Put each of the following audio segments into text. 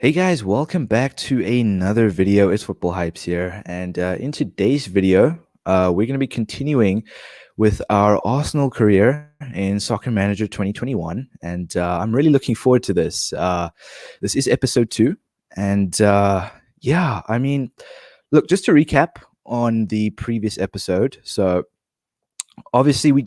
Hey guys, welcome back to another video. It's Football Hypes here, and in today's video, we're going to be continuing with our Arsenal career in Soccer Manager 2021, and I'm really looking forward to this. This is episode 2, and yeah, I mean, look, just to recap on the previous episode. So obviously, we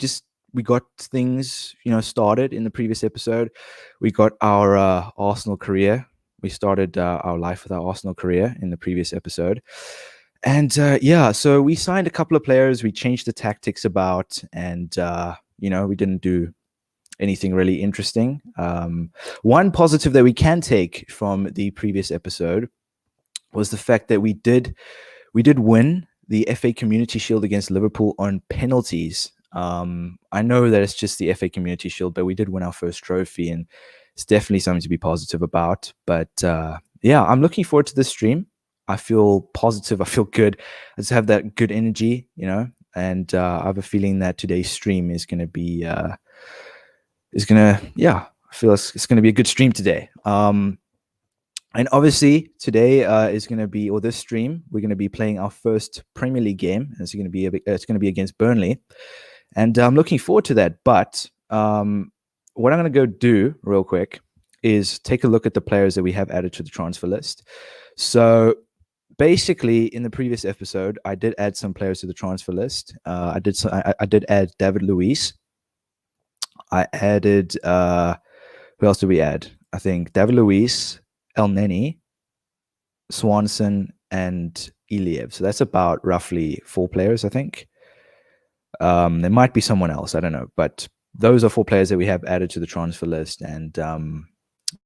got things started in the previous episode. We got our Arsenal career. We started our life with our Arsenal career in the previous episode. And yeah, so we signed a couple of players. We changed the tactics about, and we didn't do anything really interesting. One positive that we can take from the previous episode was the fact that we did win the FA Community Shield against Liverpool on penalties. I know that it's just the FA Community Shield, but we did win our first trophy, and it's definitely something to be positive about. But yeah, I'm looking forward to this stream. I feel positive. I feel good. I just have that good energy, and I have a feeling that today's stream is going to be, yeah, I feel it's going to be a good stream today. And obviously today is going to be, or this stream, we're going to be playing our first Premier League game. It's going to be against Burnley, and I'm looking forward to that. But what I'm going to go do real quick is take a look at the players that we have added to the transfer list. So basically, in the previous episode, I did add some players to the transfer list. I did add David Luiz. I added who else did we add? I think David Luiz, El Neni, Swanson, and Iliev. So that's about roughly 4 players, I think. There might be someone else, I don't know, but those are 4 players that we have added to the transfer list. And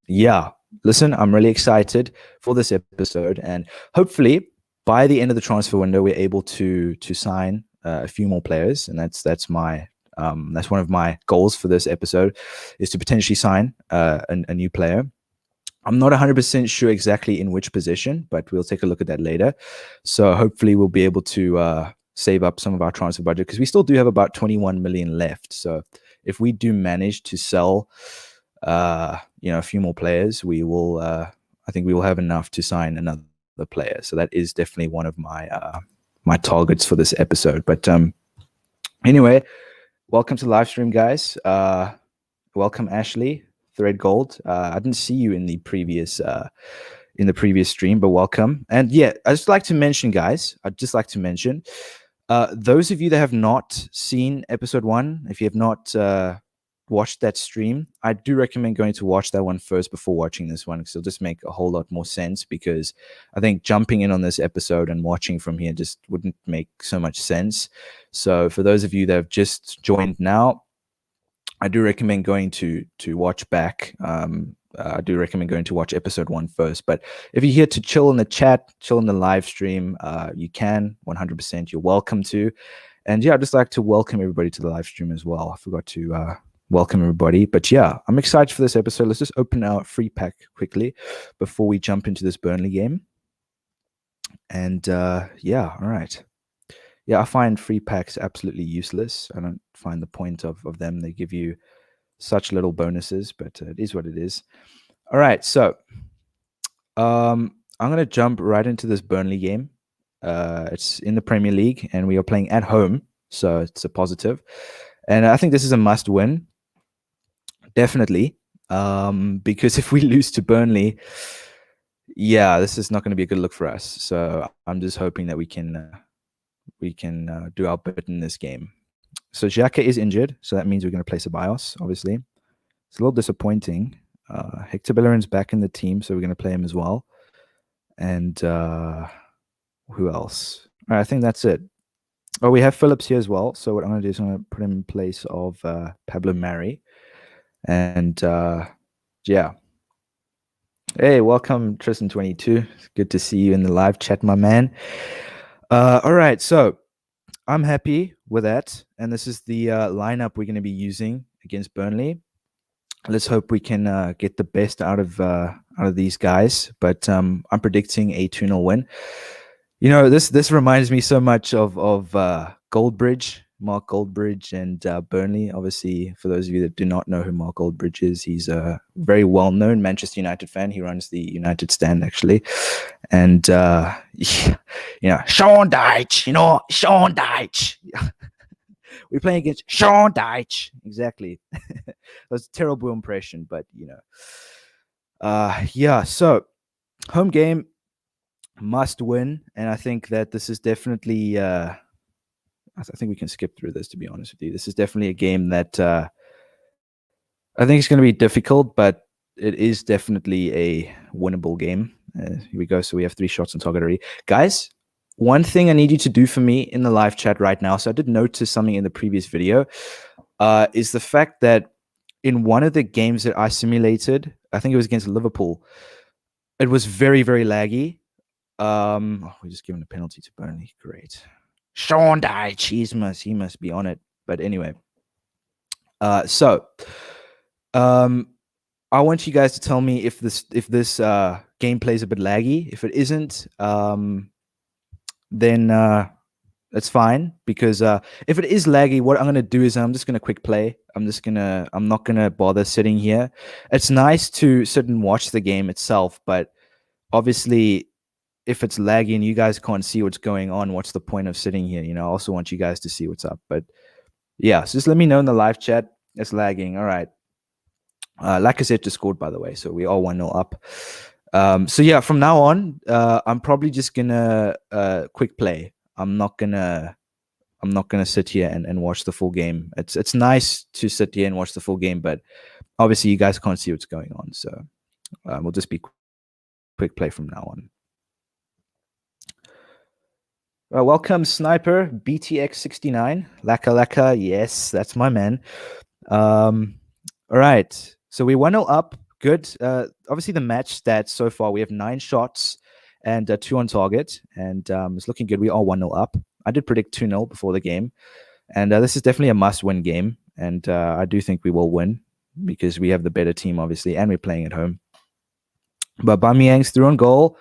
yeah, listen, I'm really excited for this episode, and hopefully by the end of the transfer window, we're able to sign a few more players, and that's one of my goals for this episode, is to potentially sign a new player. I'm not 100% sure exactly in which position, but we'll take a look at that later. So hopefully we'll be able to save up some of our transfer budget, because we still do have about 21 million left. So if we do manage to sell, a few more players, we will. I think we will have enough to sign another player. So that is definitely one of my my targets for this episode. But anyway, welcome to the live stream, guys. Welcome, Ashley. Thread Gold. I didn't see you in the previous stream, but welcome. And yeah, I'd just like to mention, guys, those of you that have not seen episode 1, if you have not watched that stream, I do recommend going to watch that one first before watching this one, because it'll just make a whole lot more sense. Because I think jumping in on this episode and watching from here just wouldn't make so much sense. So for those of you that have just joined now, I do recommend going to watch back. I do recommend going to watch episode 1 first. But if you're here to chill in the chat, chill in the live stream, you can 100%. You're welcome to. And yeah, I'd just like to welcome everybody to the live stream as well. I forgot to welcome everybody. But yeah, I'm excited for this episode. Let's just open our free pack quickly before we jump into this Burnley game. And yeah, all right. Yeah, I find free packs absolutely useless. I don't find the point of them. They give you such little bonuses, but it is what it is. All right, so I'm going to jump right into this Burnley game. It's in the Premier League, and we are playing at home, so it's a positive. And I think this is a must-win, definitely, because if we lose to Burnley, yeah, this is not going to be a good look for us. So I'm just hoping that we can do our bit in this game. So Xhaka is injured, so that means we're going to play Ceballos, obviously. It's a little disappointing. Hector Bellerin's back in the team, so we're going to play him as well. And who else? All right, I think that's it. Oh, we have Phillips here as well. So what I'm going to do is I'm going to put him in place of Pablo Mari. And yeah. Hey, welcome, Tristan22. Good to see you in the live chat, my man. All right, so I'm happy with that, and this is the lineup we're going to be using against Burnley. Let's hope we can get the best out of these guys. But I'm predicting a 2-0 win. This reminds me so much of Goldbridge Mark Goldbridge and Burnley. Obviously, for those of you that do not know who Mark Goldbridge is, he's a very well-known Manchester United fan. He runs the United Stand, actually. And, Sean Dyche, Sean Dyche. We're playing against Sean Dyche. Exactly. That was a terrible impression, but, so home game, must win. And I think that this is definitely... I think we can skip through this, to be honest with you. This is definitely a game that I think it's going to be difficult, but it is definitely a winnable game. Here we go. So we have 3 shots on target already. Guys, one thing I need you to do for me in the live chat right now, so I did notice something in the previous video, is the fact that in one of the games that I simulated, I think it was against Liverpool, it was very, very laggy. We're just giving a penalty to Burnley. Great. Sean Dyche, he must be on it. But anyway, I want you guys to tell me if this gameplay is a bit laggy. If it isn't, then it's fine, because if it is laggy, what I'm gonna do is I'm just gonna quick play. I'm not gonna bother sitting here. It's nice to sit and watch the game itself, but obviously, if it's laggy and you guys can't see what's going on, what's the point of sitting here? I also want you guys to see what's up. But yeah, so just let me know in the live chat. It's lagging. All right. Lacazette just scored, by the way, so we are 1-0 up. So yeah, from now on, I'm probably just gonna quick play. I'm not gonna sit here and watch the full game. It's nice to sit here and watch the full game, but obviously you guys can't see what's going on. So we'll just be quick play from now on. Welcome, Sniper BTX69. Laka, yes, that's my man. All right, so we 1-0 up. Good. Obviously, the match stats so far, we have 9 shots and 2 on target, and it's looking good. We are 1-0 up. I did predict 2-0 before the game, and this is definitely a must-win game, and I do think we will win because we have the better team, obviously, and we're playing at home. But Aubameyang's through on goal.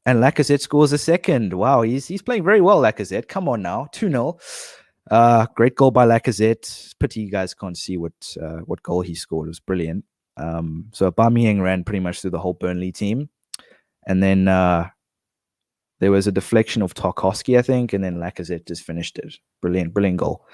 And Lacazette scores a second. Wow, he's playing very well, Lacazette. Come on now, 2-0. Great goal by Lacazette. Pity you guys can't see what goal he scored. It was brilliant. So Aubameyang ran pretty much through the whole Burnley team. And then there was a deflection of Tarkowski, I think, and then Lacazette just finished it. Brilliant goal.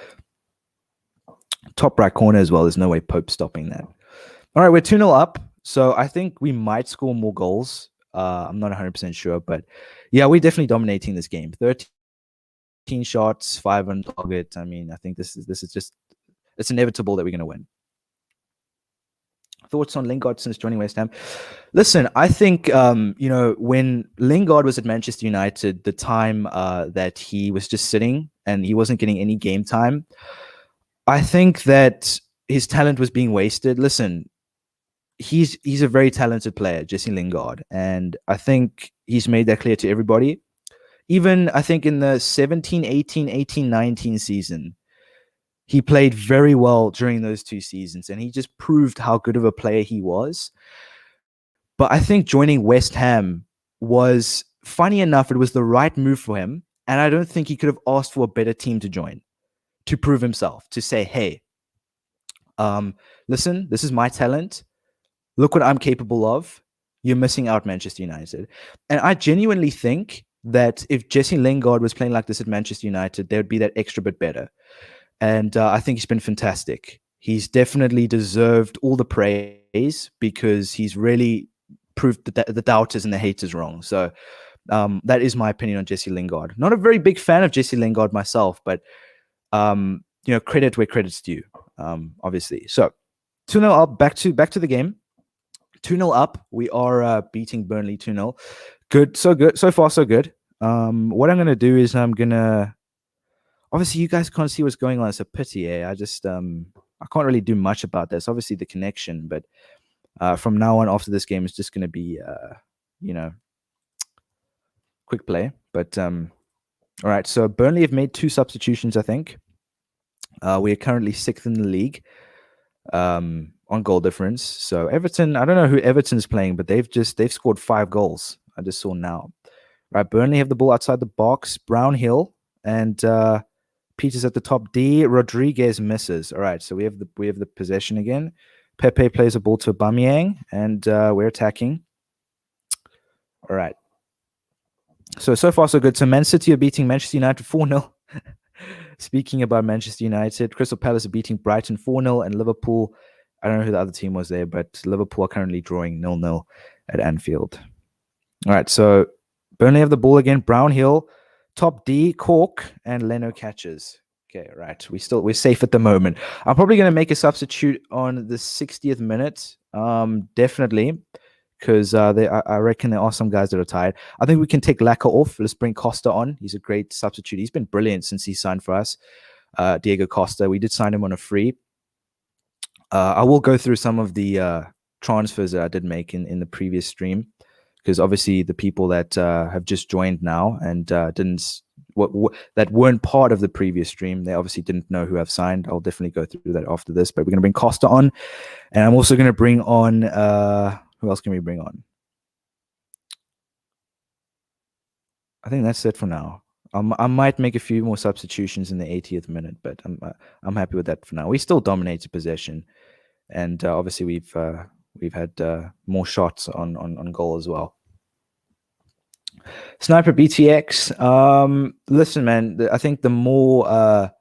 Top right corner as well. There's no way Pope's stopping that. All right, we're 2-0 up. So I think we might score more goals. I'm not 100% sure, but yeah, we're definitely dominating this game. 13 shots, 5 on target. I mean, I think this is just, it's inevitable that we're going to win. Thoughts on Lingard since joining West Ham? Listen, I think when Lingard was at Manchester United, the time that he was just sitting and he wasn't getting any game time, I think that his talent was being wasted. Listen, he's a very talented player, Jesse Lingard, and I think he's made that clear to everybody. Even I think in the 17-18, 18-19 season, he played very well during those 2 seasons, and he just proved how good of a player he was. But I think joining West Ham was, funny enough, it was the right move for him, and I don't think he could have asked for a better team to join, to prove himself, to say, hey, listen, this is my talent. Look what I'm capable of. You're missing out, Manchester United. And I genuinely think that if Jesse Lingard was playing like this at Manchester United, they would be that extra bit better. And I think he's been fantastic. He's definitely deserved all the praise because he's really proved the doubters and the haters wrong. So that is my opinion on Jesse Lingard. Not a very big fan of Jesse Lingard myself, but credit where credit's due, obviously. So 2-0 up, back to the game. 2-0 up. We are beating Burnley 2-0. Good. So far, so good. What I'm going to do is I'm going to... Obviously, you guys can't see what's going on. It's a pity, eh? I can't really do much about this. Obviously, the connection. But from now on, after this game, it's just going to be, quick play. But, all right. So Burnley have made 2 substitutions, I think. We are currently 6th in the league. On goal difference. So Everton, I don't know who Everton's playing, but they've scored 5 goals. I just saw now. Right, Burnley have the ball outside the box. Brownhill and Peters at the top. D. Rodriguez misses. All right, so we have the possession again. Pepe plays a ball to Aubameyang, and we're attacking. All right. So far, so good. So Man City are beating Manchester United 4-0. Speaking about Manchester United, Crystal Palace are beating Brighton 4-0, and Liverpool, I don't know who the other team was there, but Liverpool are currently drawing 0-0 at Anfield. All right, so Burnley have the ball again. Brownhill, top D, Cork, and Leno catches. Okay, right. We're safe at the moment. I'm probably going to make a substitute on the 60th minute. Definitely, because I reckon there are some guys that are tired. I think we can take Laka off. Let's bring Costa on. He's a great substitute. He's been brilliant since he signed for us. Diego Costa. We did sign him on a free. I will go through some of the transfers that I did make in the previous stream, because obviously the people that have just joined now and that weren't part of the previous stream, they obviously didn't know who I've signed. I'll definitely go through that after this, but we're going to bring Costa on, and I'm also going to bring on who else can we bring on? I think that's it for now. I might make a few more substitutions in the 80th minute, but I'm happy with that for now. We still dominated possession, and obviously we've had more shots on goal as well. Sniper BTX. Listen, man, I think the more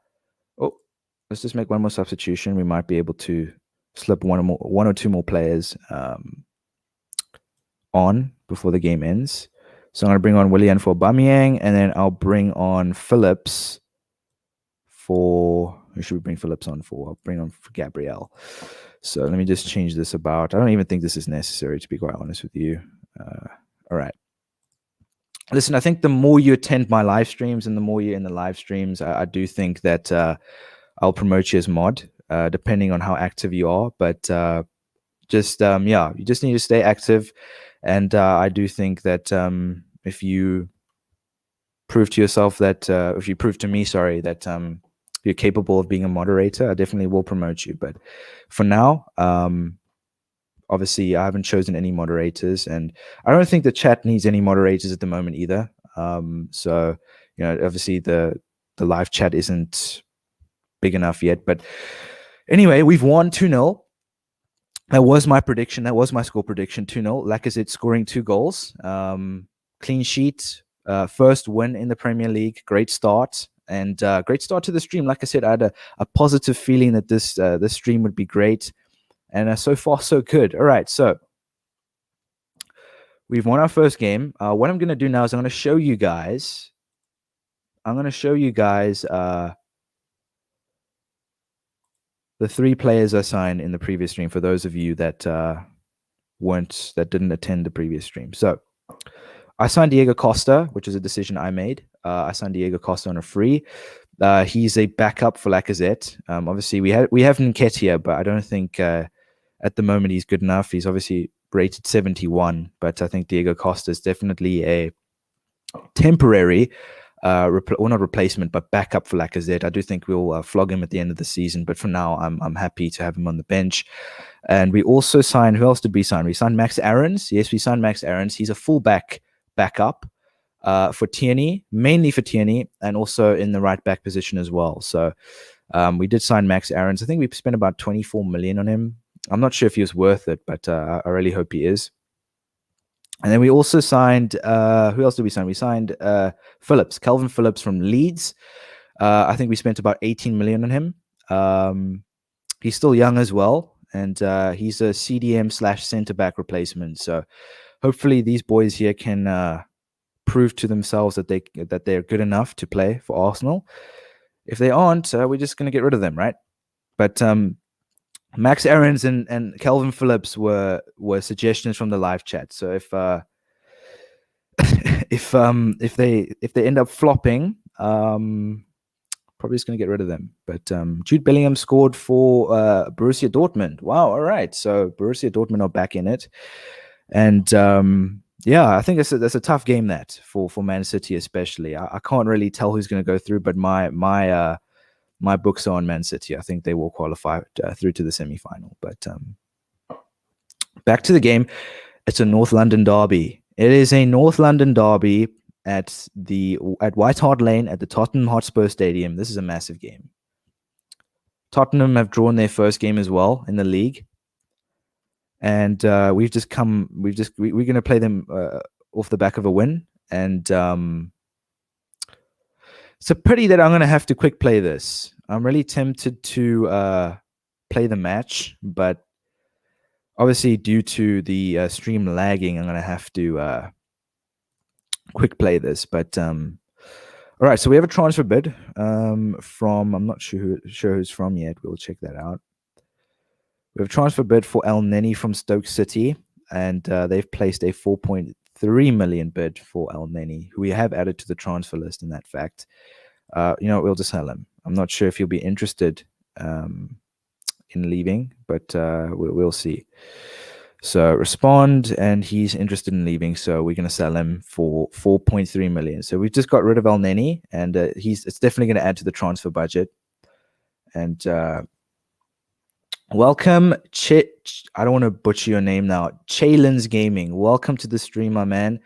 let's just make one more substitution. We might be able to slip one or two more players on before the game ends. So I'm going to bring on Willian for Aubameyang, and then I'll bring on Phillips for... Who should we bring Phillips on for? I'll bring on for Gabriel. So let me just change this about. I don't even think this is necessary, to be quite honest with you. All right. Listen, I think the more you attend my live streams and the more you're in the live streams, I do think that I'll promote you as mod, depending on how active you are. But you just need to stay active. And I do think that if you prove to yourself that, if you prove to me, that you're capable of being a moderator, I definitely will promote you. But for now, obviously, I haven't chosen any moderators, and I don't think the chat needs any moderators at the moment either. So, obviously the live chat isn't big enough yet. But anyway, we've won 2-0. That was my prediction. That was my score prediction, 2-0. Lacazette scoring 2 goals. Clean sheet. First win in the Premier League. Great start. And great start to the stream. Like I said, I had a positive feeling that this stream would be great. And so far, so good. All right, so we've won our first game. What I'm going to do now is I'm going to show you guys. The 3 players I signed in the previous stream, for those of you that didn't attend the previous stream. So I signed Diego Costa, which is a decision I made. I signed Diego Costa on a free. He's a backup for Lacazette. Obviously, we have Nketiah, but I don't think at the moment he's good enough. He's obviously rated 71, but I think Diego Costa is definitely a temporary not replacement, but backup for Lacazette. I do think we'll flog him at the end of the season, but for now, I'm happy to have him on the bench. And we also signed, who else did we sign? We signed Max Aarons. Yes, we signed Max Aarons. He's a fullback backup for Tierney, mainly for Tierney, and also in the right back position as well. So we did sign Max Aarons. I think we spent about 24 million on him. I'm not sure if he was worth it, but I really hope he is. And then we also signed, who else did we sign? We signed Phillips, Calvin Phillips from Leeds. I think we spent about 18 million on him. He's still young as well, and he's a CDM / centre-back replacement. So hopefully these boys here can prove to themselves that they're good enough to play for Arsenal. If they aren't, we're just going to get rid of them, right? But Max Aarons and Calvin Phillips were suggestions from the live chat. So if they end up flopping, probably just going to get rid of them. But Jude Bellingham scored for Borussia Dortmund. Wow, all right. So Borussia Dortmund are back in it, and I think that's a tough game for Man City especially. I can't really tell who's going to go through, but my books are on Man City. I think they will qualify through to the semi-final. But back to the game. It's a North London derby. It is a North London derby. at White Hart Lane at the Tottenham Hotspur Stadium. This is a massive game. Tottenham have drawn their first game as well in the league, and we're going to play them off the back of a win, and it's a pity that I'm going to have to quick play this. I'm really tempted to play the match, but obviously due to the stream lagging, I'm going to have to quick play this. But all right, so we have a transfer bid from, I'm not sure who's from yet. We'll check that out. We have a transfer bid for El Neni from Stoke City, and they've placed a 4.3 million bid for El Neni, who we have added to the transfer list in that fact. We'll just sell him. I'm not sure if he'll be interested in leaving, but we'll see. So respond, and he's interested in leaving, so we're going to sell him for 4.3 million. So we've just got rid of El Neni, and it's definitely going to add to the transfer budget. And welcome, I don't want to butcher your name now. Chaylins Gaming. Welcome to the stream, my man.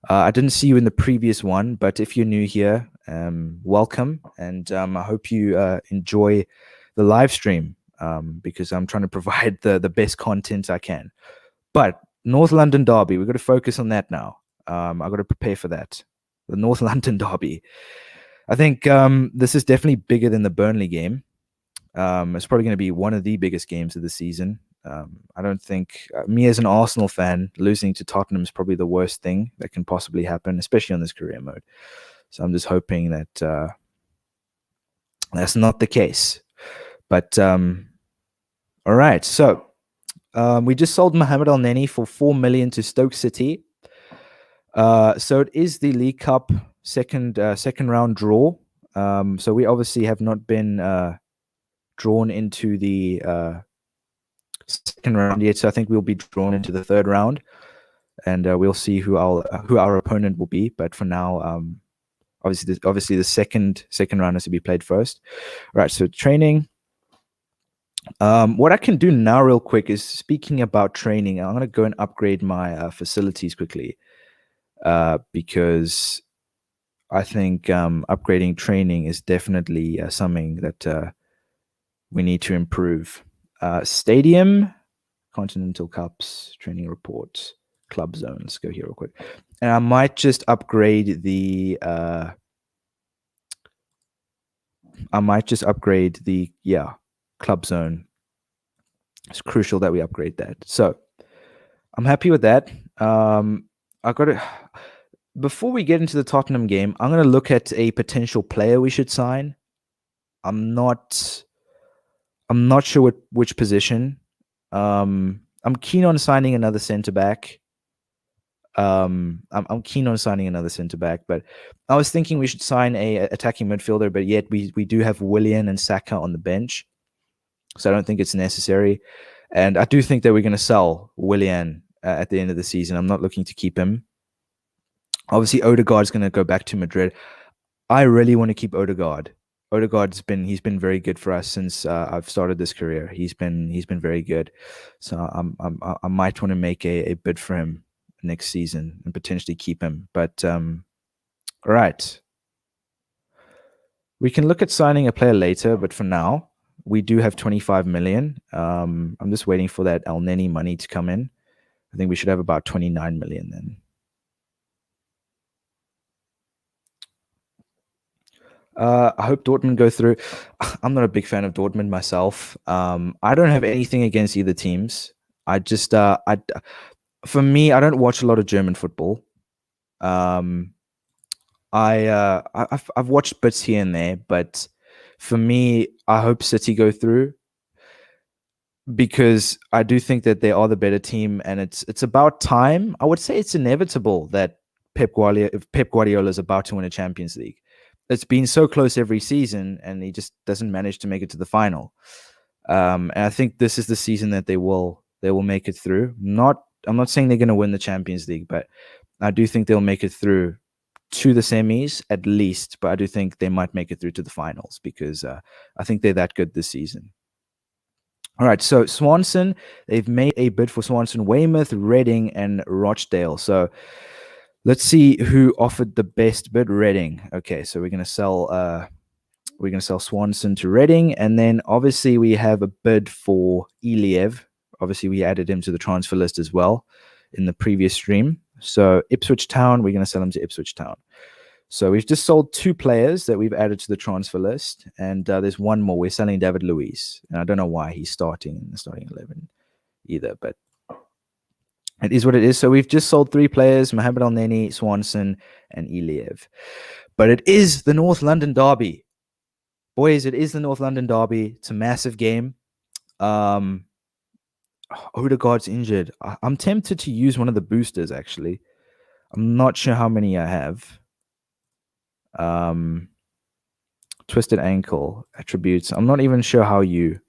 I didn't see you in the previous one, but if you're new here, welcome, and I hope you enjoy the live stream because I'm trying to provide the best content I can. But North London Derby, we've got to focus on that now. I've got to prepare for that. The North London Derby. I think this is definitely bigger than the Burnley game. It's probably going to be one of the biggest games of the season. I don't think me as an Arsenal fan, losing to Tottenham is probably the worst thing that can possibly happen, especially on this career mode. So I'm just hoping that that's not the case. But all right, so we just sold Mohamed El Neni for 4 million to Stoke City. So it is the League Cup second round draw. So we obviously have not been drawn into the second round yet. So I think we'll be drawn into the third round, and we'll see who our opponent will be. But for now, obviously the second round has to be played first. All right, so training. What I can do now real quick is, speaking about training, I'm going to go and upgrade my facilities quickly because I think upgrading training is definitely something that we need to improve. Stadium, Continental Cups, training reports, club zone. Let's go here real quick. And I might just upgrade the club zone. It's crucial that we upgrade that. So I'm happy with that. I got to, before we get into the Tottenham game, I'm going to look at a potential player we should sign. I'm not sure which position. I'm keen on signing another centre back. I'm keen on signing another centre back, but I was thinking we should sign a attacking midfielder, but yet we do have Willian and Saka on the bench, so I don't think it's necessary. And I do think that we're going to sell Willian at the end of the season. I'm not looking to keep him. Obviously, Odegaard's going to go back to Madrid. I really want to keep Odegaard. Odegaard's he's been very good for us since I've started this career. He's been very good. So I might want to make a bid for him next season and potentially keep him. But all right, we can look at signing a player later. But for now, we do have 25 million. I'm just waiting for that El Neni money to come in. I think we should have about 29 million then. I hope Dortmund go through. I'm not a big fan of Dortmund myself. I don't have anything against either teams. I just, for me, I don't watch a lot of German football. I've watched bits here and there, but for me, I hope City go through because I do think that they are the better team, and it's about time. I would say it's inevitable that Pep Guardiola is about to win a Champions League. It's been so close every season, and he just doesn't manage to make it to the final. And I think this is the season that they will make it through. I'm not saying they're going to win the Champions League, but I do think they'll make it through to the semis at least. But I do think they might make it through to the finals because I think they're that good this season. All right, so Swanson, they've made a bid for Swanson, Weymouth, Reading, and Rochdale. So Let's see who offered the best bid. Reading. Okay, so we're gonna sell Swanson to Reading, and then obviously we have a bid for Iliev. Obviously, we added him to the transfer list as well in the previous stream. So Ipswich Town, we're gonna sell him to Ipswich Town. So we've just sold 2 players that we've added to the transfer list, and there's one more. We're selling David Luiz, and I don't know why he's starting in the starting 11 either, but it is what it is. So we've just sold 3 players: Mohamed El Neni, Swanson, and Iliev. But it is the North London derby, boys. It is the North London derby. It's a massive game. Odegaard's injured. I'm tempted to use one of the boosters. Actually, I'm not sure how many I have. Twisted ankle attributes. I'm not even sure how you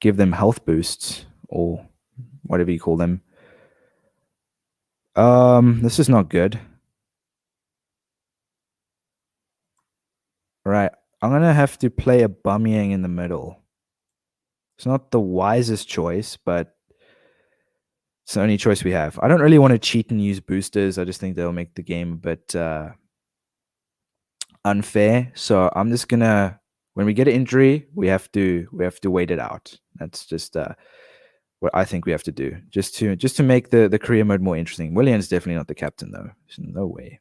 give them health boosts or whatever you call them. This is not good. Right. I'm gonna have to play a Aubameyang in the middle. It's not the wisest choice, but it's the only choice we have. I don't really want to cheat and use boosters. I just think they'll make the game a bit unfair. So I'm just gonna, when we get an injury, we have to wait it out. That's just what I think we have to do, just to make the career mode more interesting. Willian's definitely not the captain though. There's no way.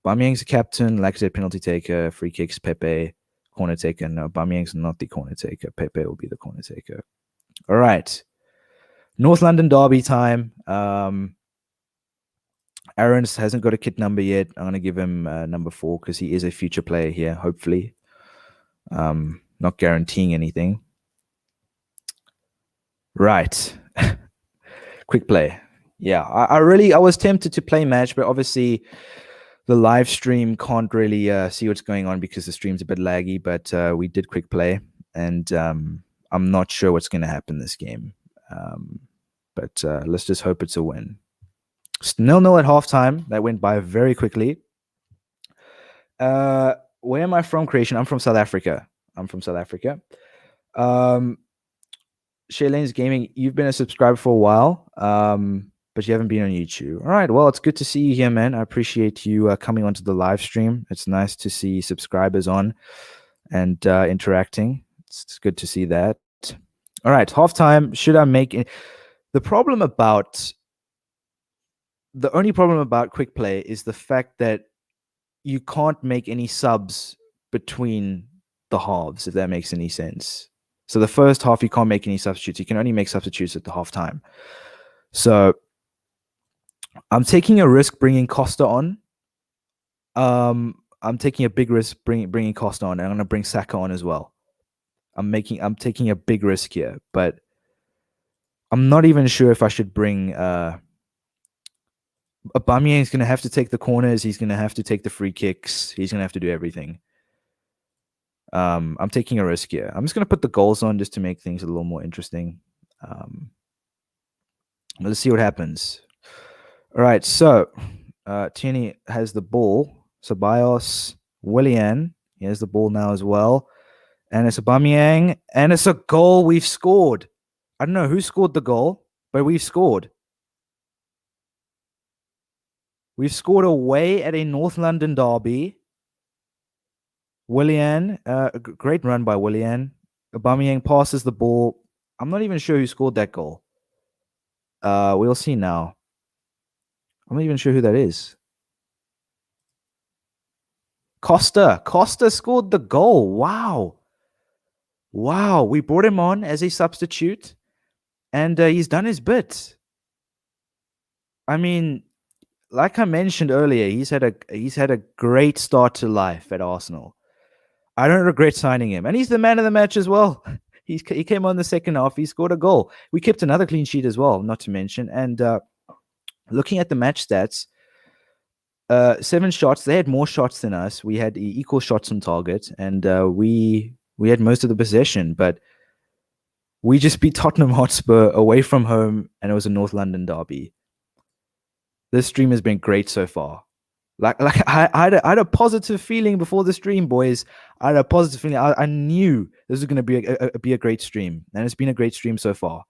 Aubameyang's the captain. Like I said, penalty taker, free kicks, Pepe, corner taker. No, Aubameyang's not the corner taker. Pepe will be the corner taker. All right. North London derby time. Aaron's hasn't got a kit number yet. I'm going to give him number 4 because he is a future player here, hopefully. Not guaranteeing anything. Right. Quick play. Yeah, I was tempted to play match, but obviously the live stream can't really see what's going on because the stream's a bit laggy, but we did quick play, and I'm not sure what's going to happen this game. But let's just hope it's a win. 0-0 at halftime. That went by very quickly. Where am I from, Creation? I'm from South Africa. Shaylane's Gaming, you've been a subscriber for a while, but you haven't been on YouTube. All right, well, it's good to see you here, man. I appreciate you coming onto the live stream. It's nice to see subscribers on and interacting. It's good to see that. All right, halftime. Should I make it? The only problem about quick play is the fact that you can't make any subs between the halves, if that makes any sense. So the first half, you can't make any substitutes. You can only make substitutes at the halftime. So I'm taking a risk bringing Costa on. I'm taking a big risk bringing Costa on, and I'm going to bring Saka on as well. I'm taking a big risk here, but I'm not even sure if I should bring Aubameyang is going to have to take the corners. He's going to have to take the free kicks. He's going to have to do everything. I'm taking a risk here. I'm just going to put the goals on just to make things a little more interesting. Let's see what happens. All right, so Tierney has the ball. Ceballos, Willian, he has the ball now as well. And it's Aubameyang, and it's a goal. We've scored. I don't know who scored the goal, but we've scored. We've scored away at a North London derby. Willian, a great run by Willian. Aubameyang passes the ball. I'm not even sure who scored that goal. We'll see now. I'm not even sure who that is. Costa scored the goal. Wow. We brought him on as a substitute, and he's done his bit. I mean, like I mentioned earlier, he's had a great start to life at Arsenal. I don't regret signing him, and he's the man of the match as well. He came on the second half. He scored a goal. We kept another clean sheet as well, not to mention. And looking at the match stats, 7 shots. They had more shots than us. We had equal shots on target, and we had most of the possession. But we just beat Tottenham Hotspur away from home, and it was a North London derby. This stream has been great so far. I had a positive feeling before the stream, boys. I had a positive feeling. I knew this was going to be a great stream, and it's been a great stream so far.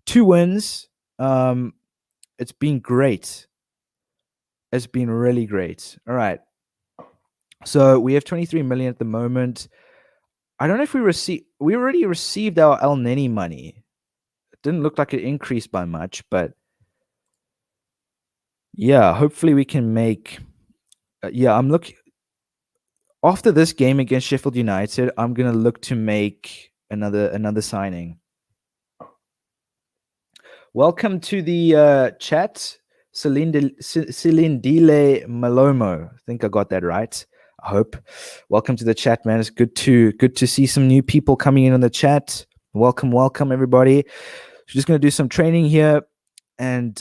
2 wins. It's been great. It's been really great. All right. So we have 23 million at the moment. I don't know if we already received our El Neni money. It didn't look like it increased by much, but yeah, hopefully we can make. Yeah, I'm looking after this game against Sheffield United. I'm gonna look to make another signing. Welcome to the chat, Celine Dile Malomo. I think I got that right. I hope. Welcome to the chat, man. It's good to see some new people coming in on the chat. Welcome everybody. So just gonna do some training here, and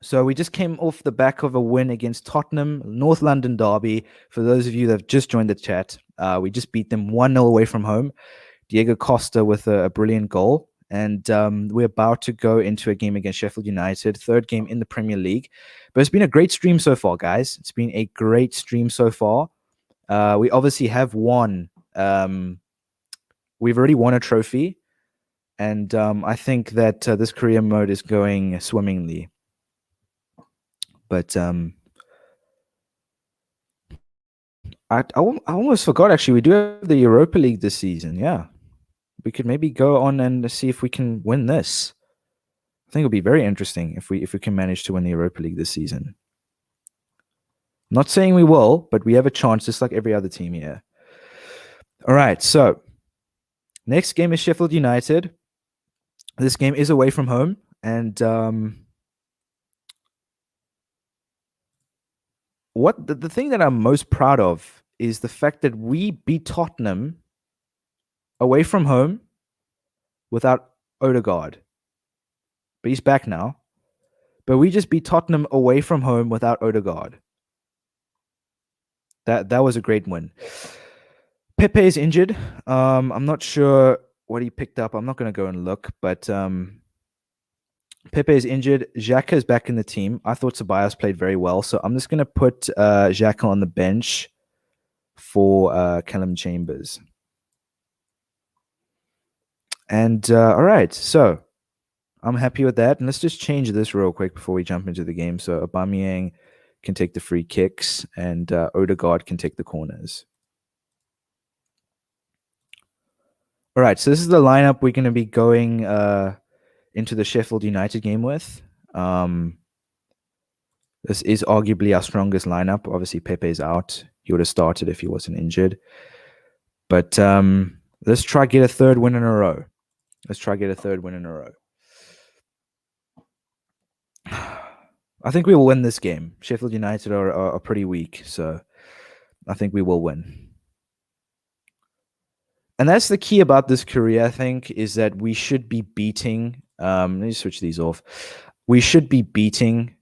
so we just came off the back of a win against Tottenham, North London derby. For those of you that have just joined the chat, we just beat them 1-0 away from home. Diego Costa with a brilliant goal. And we're about to go into a game against Sheffield United, third game in the Premier League. But it's been a great stream so far, guys. It's been a great stream so far. We obviously have won. We've already won a trophy. And I think that this career mode is going swimmingly. But I almost forgot, actually. We do have the Europa League this season. Yeah. We could maybe go on and see if we can win this. I think it'll be very interesting if we can manage to win the Europa League this season. Not saying we will, but we have a chance, just like every other team here. All right, so next game is Sheffield United. This game is away from home, and what the thing that I'm most proud of is the fact that we beat Tottenham away from home without Odegaard. But he's back now. But we just beat Tottenham away from home without Odegaard. That was a great win. Pepe is injured. I'm not sure what he picked up. I'm not going to go and look, but Pepe is injured. Xhaka is back in the team. I thought Ceballos played very well, so I'm just going to put Xhaka on the bench for Callum Chambers. And all right, so I'm happy with that. And let's just change this real quick before we jump into the game. So Aubameyang can take the free kicks, and Odegaard can take the corners. All right, so this is the lineup we're going to be going into the Sheffield United game with. This is arguably our strongest lineup. Obviously, Pepe's out. He would have started if he wasn't injured. But let's try get a third win in a row. I think we will win this game. Sheffield United are pretty weak, so I think we will win. And that's the key about this career, I think, is that we should be beating. Let me switch these off. We should be beating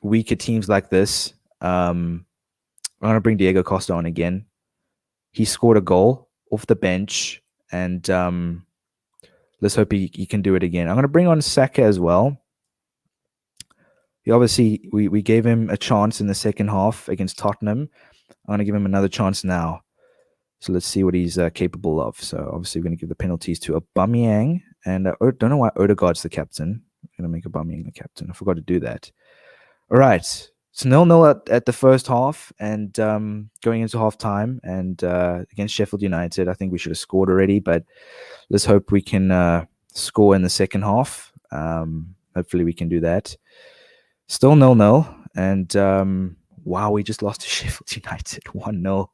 weaker teams like this. I'm going to bring Diego Costa on again. He scored a goal off the bench, and let's hope he can do it again. I'm going to bring on Saka as well. He obviously, we gave him a chance in the second half against Tottenham. I'm going to give him another chance now. So let's see what he's capable of. So obviously, we're going to give the penalties to Aubameyang. And I don't know why Odegaard's the captain. I'm going to make Aubameyang the captain. I forgot to do that. All right. So 0-0 at the first half, and going into halftime, and against Sheffield United, I think we should have scored already, but let's hope we can score in the second half. Hopefully we can do that. Still 0-0, and wow, we just lost to Sheffield United 1-0.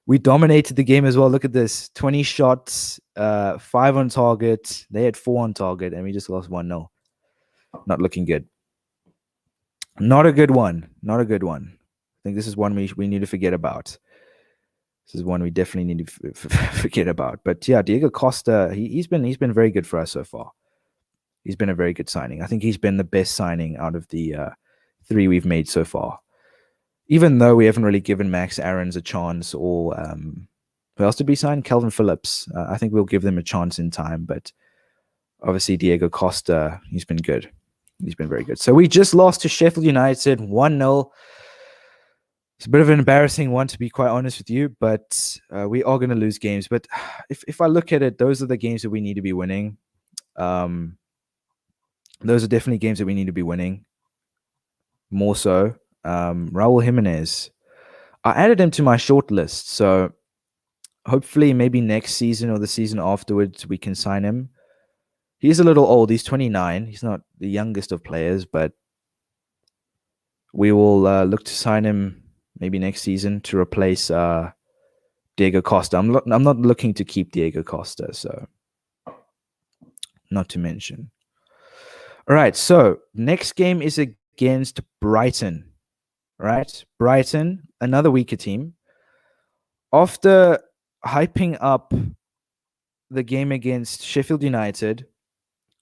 We dominated the game as well. Look at this. 20 shots, 5 on target. They had 4 on target, and we just lost 1-0. Not looking good. Not a good one. I think this is one we need to forget about. This is one we definitely need to forget about. But yeah, Diego Costa, he's been very good for us so far. He's been a very good signing. I think he's been the best signing out of the 3 we've made so far. Even though we haven't really given Max Aarons a chance, or who else did we sign? Calvin Phillips. I think we'll give them a chance in time, but obviously Diego Costa, he's been good. He's been very good. So we just lost to Sheffield United 1-0. It's a bit of an embarrassing one, to be quite honest with you, but we are going to lose games. But if I look at it, those are the games that we need to be winning. Those are definitely games that we need to be winning. More so. Raul Jimenez. I added him to my short list, so hopefully maybe next season or the season afterwards we can sign him. He's a little old. He's 29. He's not the youngest of players, but we will look to sign him maybe next season to replace Diego Costa. I'm not looking to keep Diego Costa, so not to mention. All right, so next game is against Brighton. Right, Brighton, another weaker team. After hyping up the game against Sheffield United,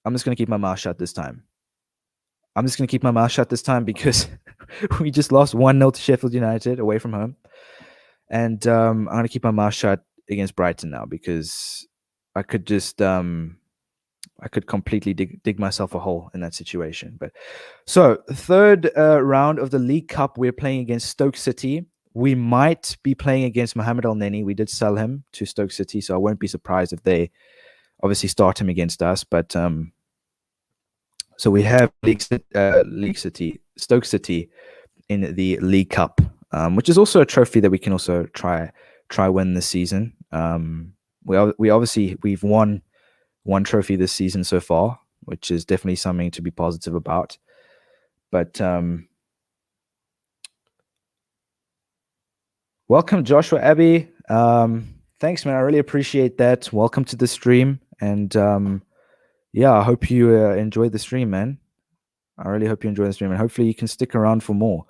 I'm just going to keep my mouth shut this time. Because we just lost 1-0 to Sheffield United away from home. And I'm going to keep my mouth shut against Brighton now, because I could just I could completely dig myself a hole in that situation. But so third round of the League Cup, we're playing against Stoke City. We might be playing against Mohamed El Neni. We did sell him to Stoke City, so I won't be surprised if they obviously start him against us. But so we have Stoke City in the League Cup, which is also a trophy that we can also try win this season. We've won one trophy this season so far, which is definitely something to be positive about. But welcome, Joshua Abbey. Thanks, man. I really appreciate that. Welcome to the stream. And yeah, I hope you enjoyed the stream, man. I really hope you enjoy the stream, and hopefully you can stick around for more.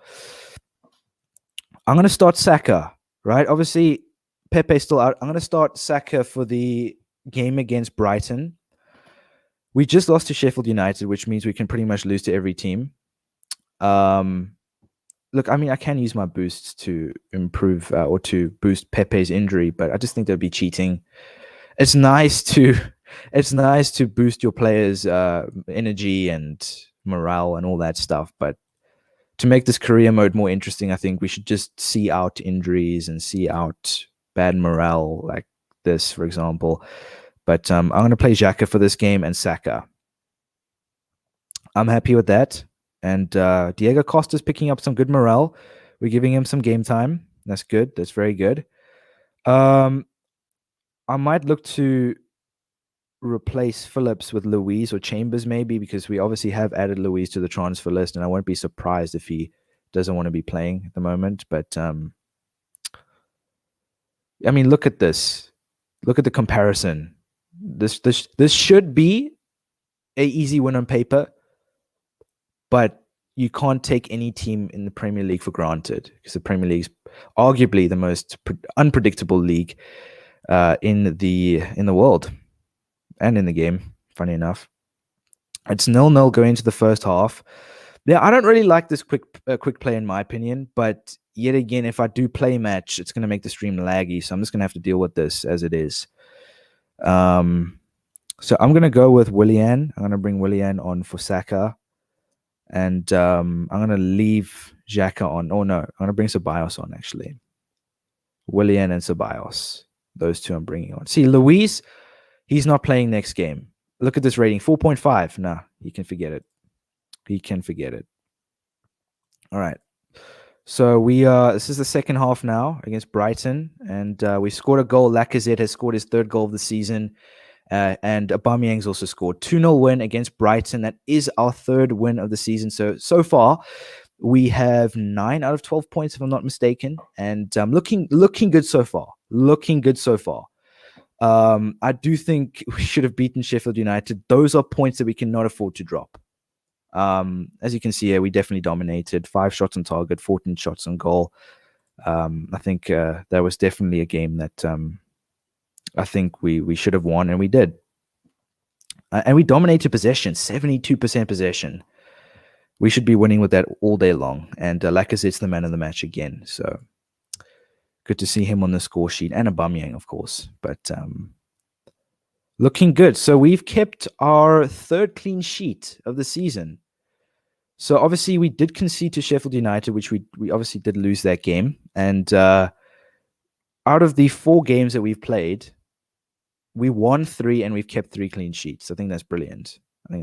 I'm going to start Saka, right? Obviously, Pepe's still out. I'm going to start Saka for the game against Brighton. We just lost to Sheffield United, which means we can pretty much lose to every team. Look, I mean, I can use my boosts to improve or to boost Pepe's injury, but I just think that'd be cheating. It's nice to boost your players' energy and morale and all that stuff, but to make this career mode more interesting, I think we should just see out injuries and see out bad morale like this, for example. But I'm going to play Xhaka for this game and Saka. I'm happy with that. And Diego Costa's picking up some good morale. We're giving him some game time. That's good. That's very good. I might look to replace Phillips with Luiz or Chambers maybe, because we obviously have added Luiz to the transfer list, and I won't be surprised if he doesn't want to be playing at the moment. But I mean, look at this. Look at the comparison. This should be an easy win on paper, but you can't take any team in the Premier League for granted, because the Premier League is arguably the most unpredictable league in the world and in the game. Funny enough, it's 0-0 going into the first half. Yeah, I don't really like this quick play in my opinion, but yet again, if I do play match, it's going to make the stream laggy, so I'm just going to have to deal with this as it is. So I'm going to go with Willian. I'm going to bring Willian on for Saka. And I'm going to leave Xhaka on. Oh, no. I'm going to bring Ceballos on, actually. Willian and Ceballos. Those two I'm bringing on. See, Luiz, he's not playing next game. Look at this rating. 4.5. Nah, he can forget it. He can forget it. All right. So this is the second half now against Brighton. And we scored a goal. Lacazette has scored his third goal of the season. And Aubameyang's also scored. 2-0 win against Brighton. That is our third win of the season. So far, we have 9 out of 12 points, if I'm not mistaken. And looking good so far. I do think we should have beaten Sheffield United. Those are points that we cannot afford to drop. As you can see here, we definitely dominated. 5 shots on target, 14 shots on goal. I think that was definitely a game that I think we should have won, and we did. And we dominated possession, 72% possession. We should be winning with that all day long. And Lacazette's the man of the match again. So good to see him on the score sheet, and Aubameyang, of course. But looking good. So we've kept our third clean sheet of the season. So obviously we did concede to Sheffield United, which we obviously did lose that game. And out of the 4 games that we've played, we won 3 and we've kept 3 clean sheets. I think that's brilliant. I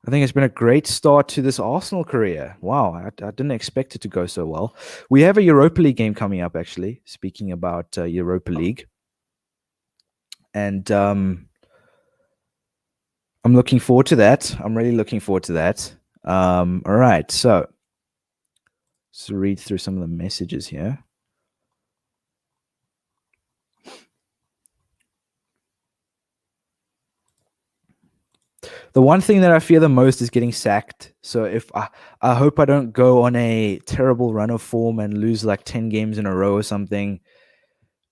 think it's been a great start to this Arsenal career. Wow, I didn't expect it to go so well. We have a Europa League game coming up, actually, speaking about Europa League. And I'm looking forward to that. I'm really looking forward to that. All right, so let's read through some of the messages here. The one thing that I fear the most is getting sacked. So if I hope I don't go on a terrible run of form and lose like 10 games in a row or something,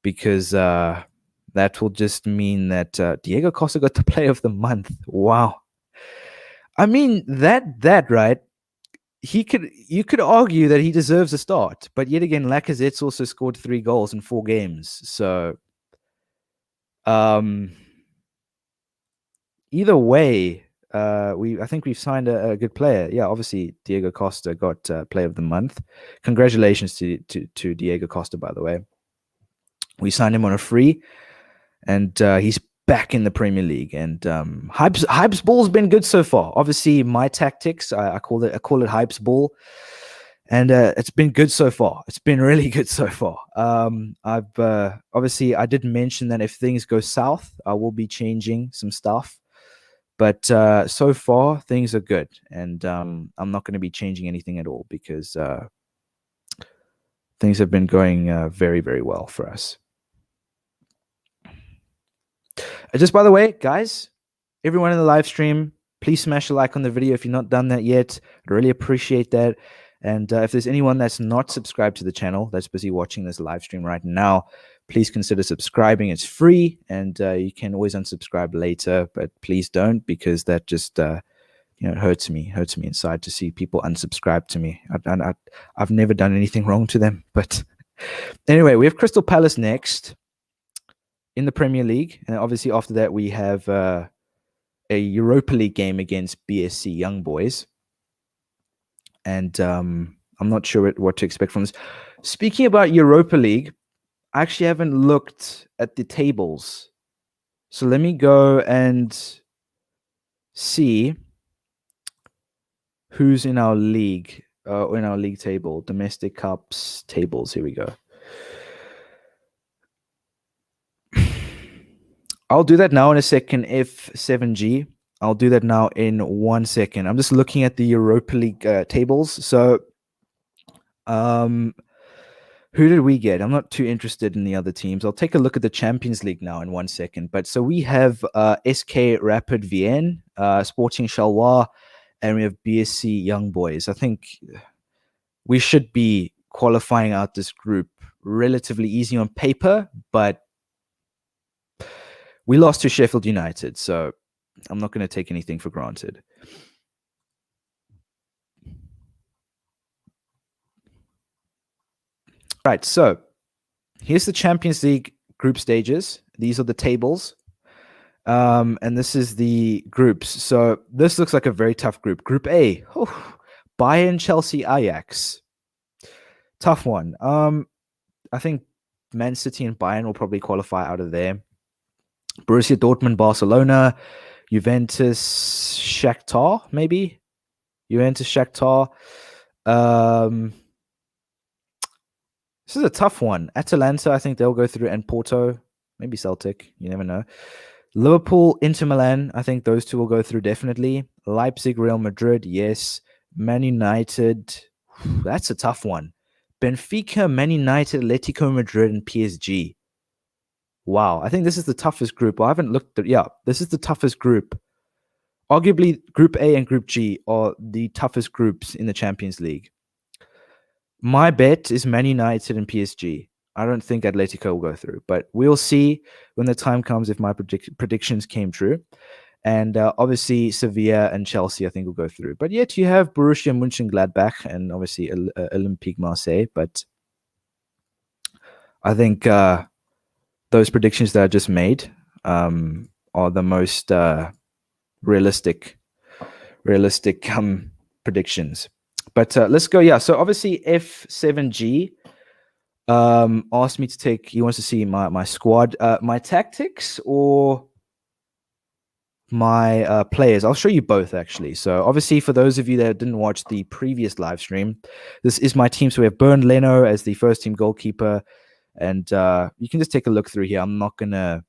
because that will just mean that Diego Costa got the Player of the Month. Wow. I mean, that right, you could argue that he deserves a start, but yet again, Lacazette's also scored 3 goals in 4 games. So either way, I think we've signed a good player. Yeah, obviously Diego Costa got Player of the Month. Congratulations to Diego Costa, by the way. We signed him on a free, and he's back in the Premier League. And Hype's ball's been good so far. Obviously, my tactics, I call it Hype's ball, and it's been good so far. It's been really good so far. I've obviously I did mention that if things go south, I will be changing some stuff. But so far, things are good. And I'm not going to be changing anything at all because things have been going very, very well for us. Just by the way, guys, everyone in the live stream, please smash a like on the video if you've not done that yet. I'd really appreciate that. And if there's anyone that's not subscribed to the channel that's busy watching this live stream right now, please consider subscribing. It's free, and you can always unsubscribe later, but please don't, because that just hurts me inside to see people unsubscribe to me. I've never done anything wrong to them. But anyway, we have Crystal Palace next in the Premier League, and obviously after that we have a Europa League game against BSC Young Boys. And I'm not sure what to expect from this. Speaking about Europa League, I actually haven't looked at the tables. So let me go and see who's in our league, in our league table, domestic cups tables. Here we go. I'll do that now in a second, F7G. I'll do that now in 1 second. I'm just looking at the Europa League tables. So, who did we get? I'm not too interested in the other teams. I'll take a look at the Champions League now in 1 second. But so we have SK Rapid Vienna, Sporting Charleroi, and we have BSC Young Boys. I think we should be qualifying out this group relatively easy on paper, but we lost to Sheffield United, so I'm not going to take anything for granted. Right, so here's the Champions League group stages. These are the tables, and this is the groups. So this looks like a very tough group. Group A, Bayern, Chelsea, Ajax. Tough one. I think Man City and Bayern will probably qualify out of there. Borussia Dortmund, Barcelona, Juventus, Shakhtar, maybe? Juventus, Shakhtar. This is a tough one. Atalanta, I think they'll go through, and Porto, maybe Celtic. You never know. Liverpool, Inter Milan, I think those two will go through definitely. Leipzig, Real Madrid, yes. Man United, that's a tough one. Benfica, Man United, Atletico Madrid, and PSG. Wow, I think this is the toughest group. I haven't looked at, this is the toughest group. Arguably, Group A and Group G are the toughest groups in the Champions League. My bet is Man United and PSG. I don't think Atletico will go through, but we'll see when the time comes if my predictions came true. And obviously, Sevilla and Chelsea, I think, will go through. But yet you have Borussia Mönchengladbach and obviously Olympique Marseille. But I think those predictions that I just made are the most realistic realistic predictions. But let's go. Yeah. So obviously F7G asked me to take. He wants to see my squad, my tactics, or my players. I'll show you both actually. So obviously, for those of you that didn't watch the previous live stream, this is my team. So we have Burnley Leno as the first team goalkeeper, and you can just take a look through here. I'm not gonna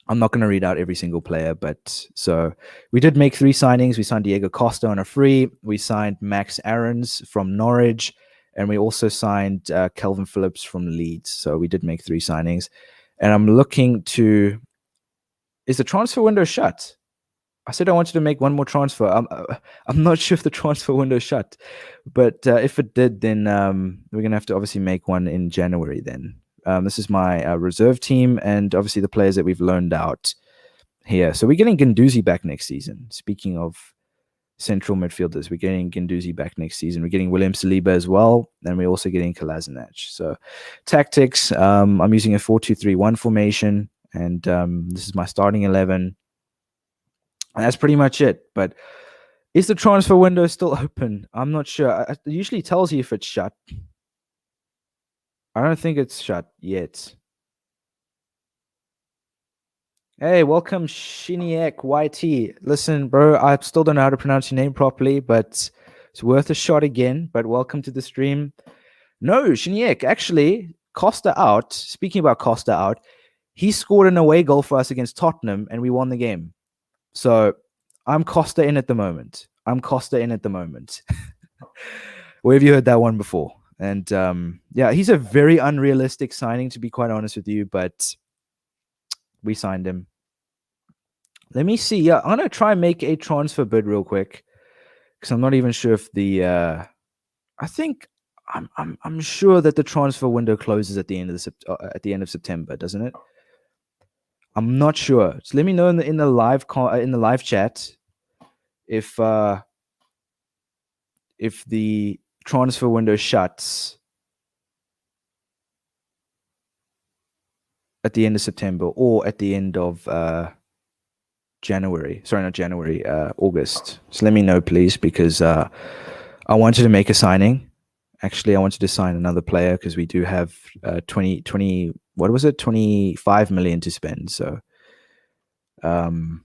read out every single player, but so we did make 3 signings. We signed Diego Costa on a free. We signed Max Aarons from Norwich, and we also signed Calvin Phillips from Leeds. So we did make 3 signings, and I'm looking to. Is the transfer window shut? I said I wanted to make one more transfer. I'm not sure if the transfer window is shut, but if it did, then we're gonna have to obviously make one in January. Then this is my reserve team, and obviously the players that we've loaned out here. So we're getting Guendouzi back next season. Speaking of central midfielders, we're getting Guendouzi back next season. We're getting William Saliba as well, and we're also getting Kolasinac. So tactics, I'm using a 4-2-3-1 formation. And this is my starting 11. And that's pretty much it. But is the transfer window still open? I'm not sure. It usually tells you if it's shut. I don't think it's shut yet. Hey, welcome, Shiniek YT. Listen, bro, I still don't know how to pronounce your name properly, but it's worth a shot again. But welcome to the stream. No, Shiniek, actually, Costa out. Speaking about Costa out, he scored an away goal for us against Tottenham, and we won the game. So I'm Costa in at the moment. Where have you heard that one before? And yeah, he's a very unrealistic signing, to be quite honest with you, but we signed him. Let me see. Yeah, I'm going to try and make a transfer bid real quick, because I'm not even sure if the I think I'm sure that the transfer window closes at the end of September, doesn't it? I'm not sure. So let me know in the live chat if the transfer window shuts at the end of September or at the end of January. Sorry, not January, August. So let me know, please, because I wanted to make a signing. Actually, I wanted to sign another player because we do have 25 million to spend. So in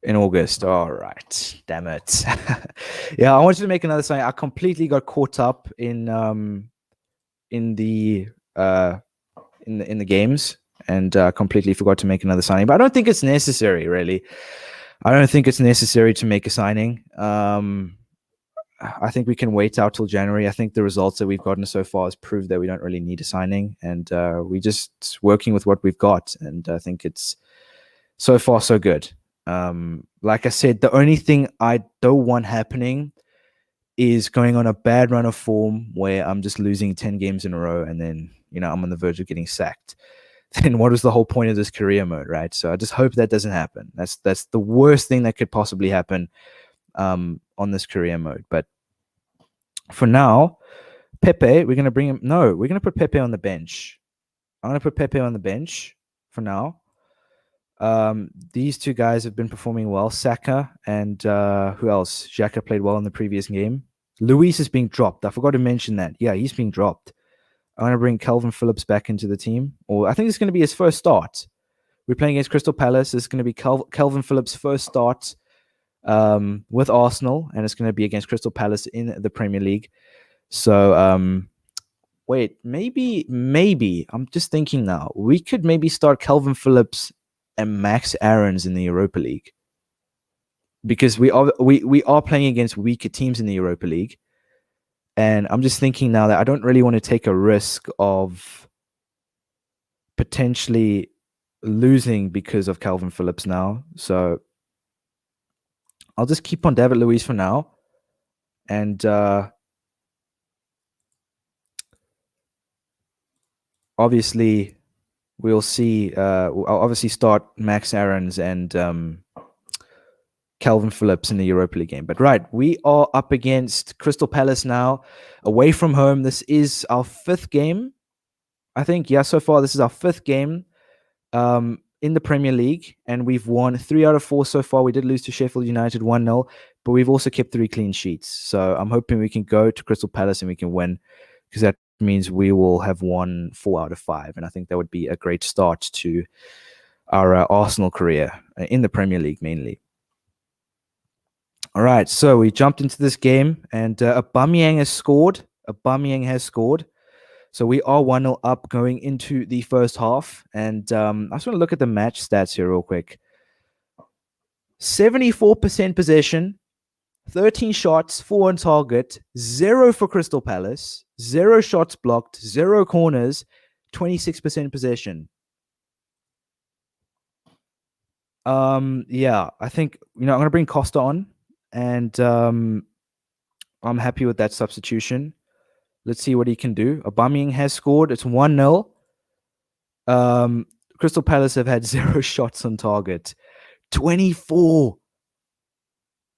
August. All right. Damn it. Yeah, I wanted to make another signing. I completely got caught up in the games and completely forgot to make another signing. But I don't think it's necessary, really. I don't think it's necessary to make a signing. I think we can wait out till January. I think the results that we've gotten so far has proved that we don't really need a signing, and we're just working with what we've got. And I think it's so far so good. Like I said, the only thing I don't want happening is going on a bad run of form where I'm just losing 10 games in a row, and then I'm on the verge of getting sacked. Then what was the whole point of this career mode, right? So I just hope that doesn't happen. That's the worst thing that could possibly happen on this career mode. But for now, Pepe, we're gonna bring him. No, we're gonna put Pepe on the bench. I'm gonna put Pepe on the bench for now. These two guys have been performing well. Saka and who else? Xhaka played well in the previous game. Luis is being dropped. I forgot to mention that. Yeah, he's being dropped. I'm going to bring Calvin Phillips back into the team. Or I think it's going to be his first start. We're playing against Crystal Palace. It's going to be Calvin Phillips' first start with Arsenal, and it's going to be against Crystal Palace in the Premier League. So, wait, maybe, I'm just thinking now, we could maybe start Calvin Phillips and Max Aarons in the Europa League, because we are playing against weaker teams in the Europa League. And I'm just thinking now that I don't really want to take a risk of potentially losing because of Calvin Phillips now. So I'll just keep on David Luiz for now. And obviously, we'll see. I'll obviously start Max Aarons and Calvin Phillips in the Europa League game. But right, we are up against Crystal Palace now, away from home. This is our 5th game, I think. Yeah, so far this is our 5th game. in the Premier League, and we've won 3 out of 4 so far. We did lose to Sheffield United 1-0, but we've also kept 3 clean sheets. So I'm hoping we can go to Crystal Palace and we can win, because that means we will have won 4 out of 5. And I think that would be a great start to our Arsenal career in the Premier League mainly. All right, so we jumped into this game, and Aubameyang has scored. So we are 1-0 up going into the first half. And I just want to look at the match stats here real quick. 74% possession, 13 shots, 4 on target, 0 for Crystal Palace, 0 shots blocked, 0 corners, 26% possession. Yeah, I think, I'm going to bring Costa on, and I'm happy with that substitution. Let's see what he can do. Aubameyang has scored. It's 1-0. Crystal Palace have had 0 shots on target. 24.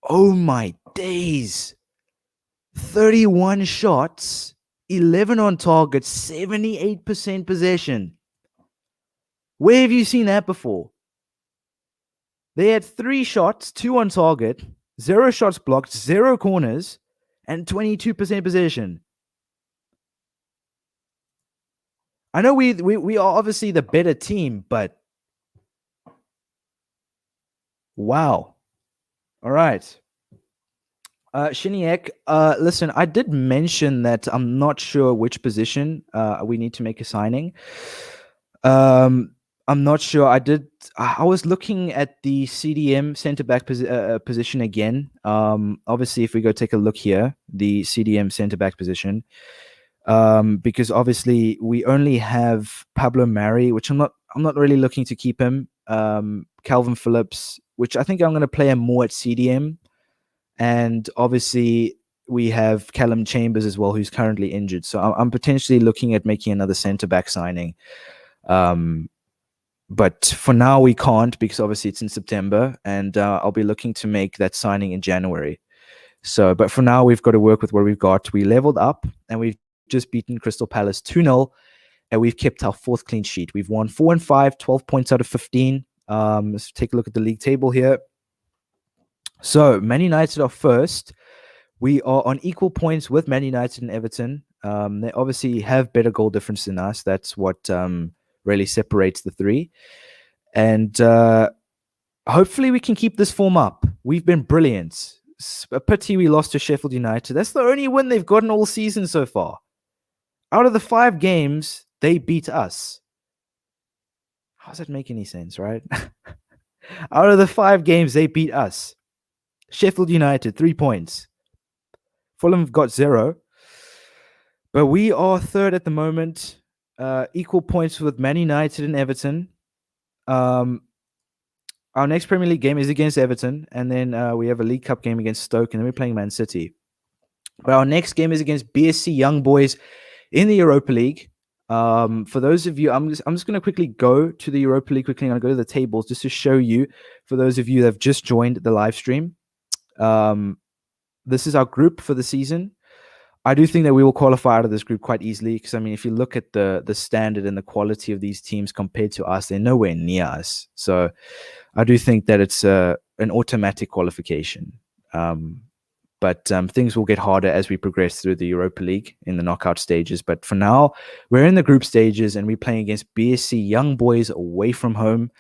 Oh my days. 31 shots, 11 on target, 78% possession. Where have you seen that before? They had 3 shots, 2 on target, 0 shots blocked, 0 corners, and 22% possession. I know we are obviously the better team, but wow. All right. Shiniek, listen, I did mention that I'm not sure which position we need to make a signing. I'm not sure. I was looking at the CDM center back position again. Obviously, if we go take a look here, the CDM center back position, because obviously we only have Pablo Mari, which I'm not really looking to keep him. Calvin Phillips, which I think I'm going to play him more at CDM. And obviously, we have Callum Chambers as well, who's currently injured. So I'm potentially looking at making another centre-back signing. But for now, we can't, because obviously it's in September. And I'll be looking to make that signing in January. So, but for now, we've got to work with what we've got. We leveled up, and we've just beaten Crystal Palace 2-0. And we've kept our 4th clean sheet. We've won 4 and 5, 12 points out of 15. Let's take a look at the league table here. So, Man United are first. We are on equal points with Man United and Everton. They obviously have better goal difference than us. That's what really separates the 3. And hopefully we can keep this form up. We've been brilliant. It's a pity we lost to Sheffield United. That's the only win they've gotten all season so far. Out of the 5 games, they beat us. How does that make any sense, right? Out of the 5 games, they beat us. Sheffield United, 3 points. Fulham have got 0. But we are 3rd at the moment. Equal points with Man United and Everton. Our next Premier League game is against Everton. And then we have a League Cup game against Stoke. And then we're playing Man City. But our next game is against BSC Young Boys in the Europa League. For those of you, I'm just going to quickly go to the Europa League quickly. I'm going to go to the tables just to show you, for those of you that have just joined the live stream. This is our group for the season. I do think that we will qualify out of this group quite easily, because I mean, if you look at the standard and the quality of these teams compared to us, they're nowhere near us. So I do think that it's an automatic qualification. But things will get harder as we progress through the Europa League in the knockout stages. But for now, we're in the group stages, and we're playing against BSC Young Boys away from home.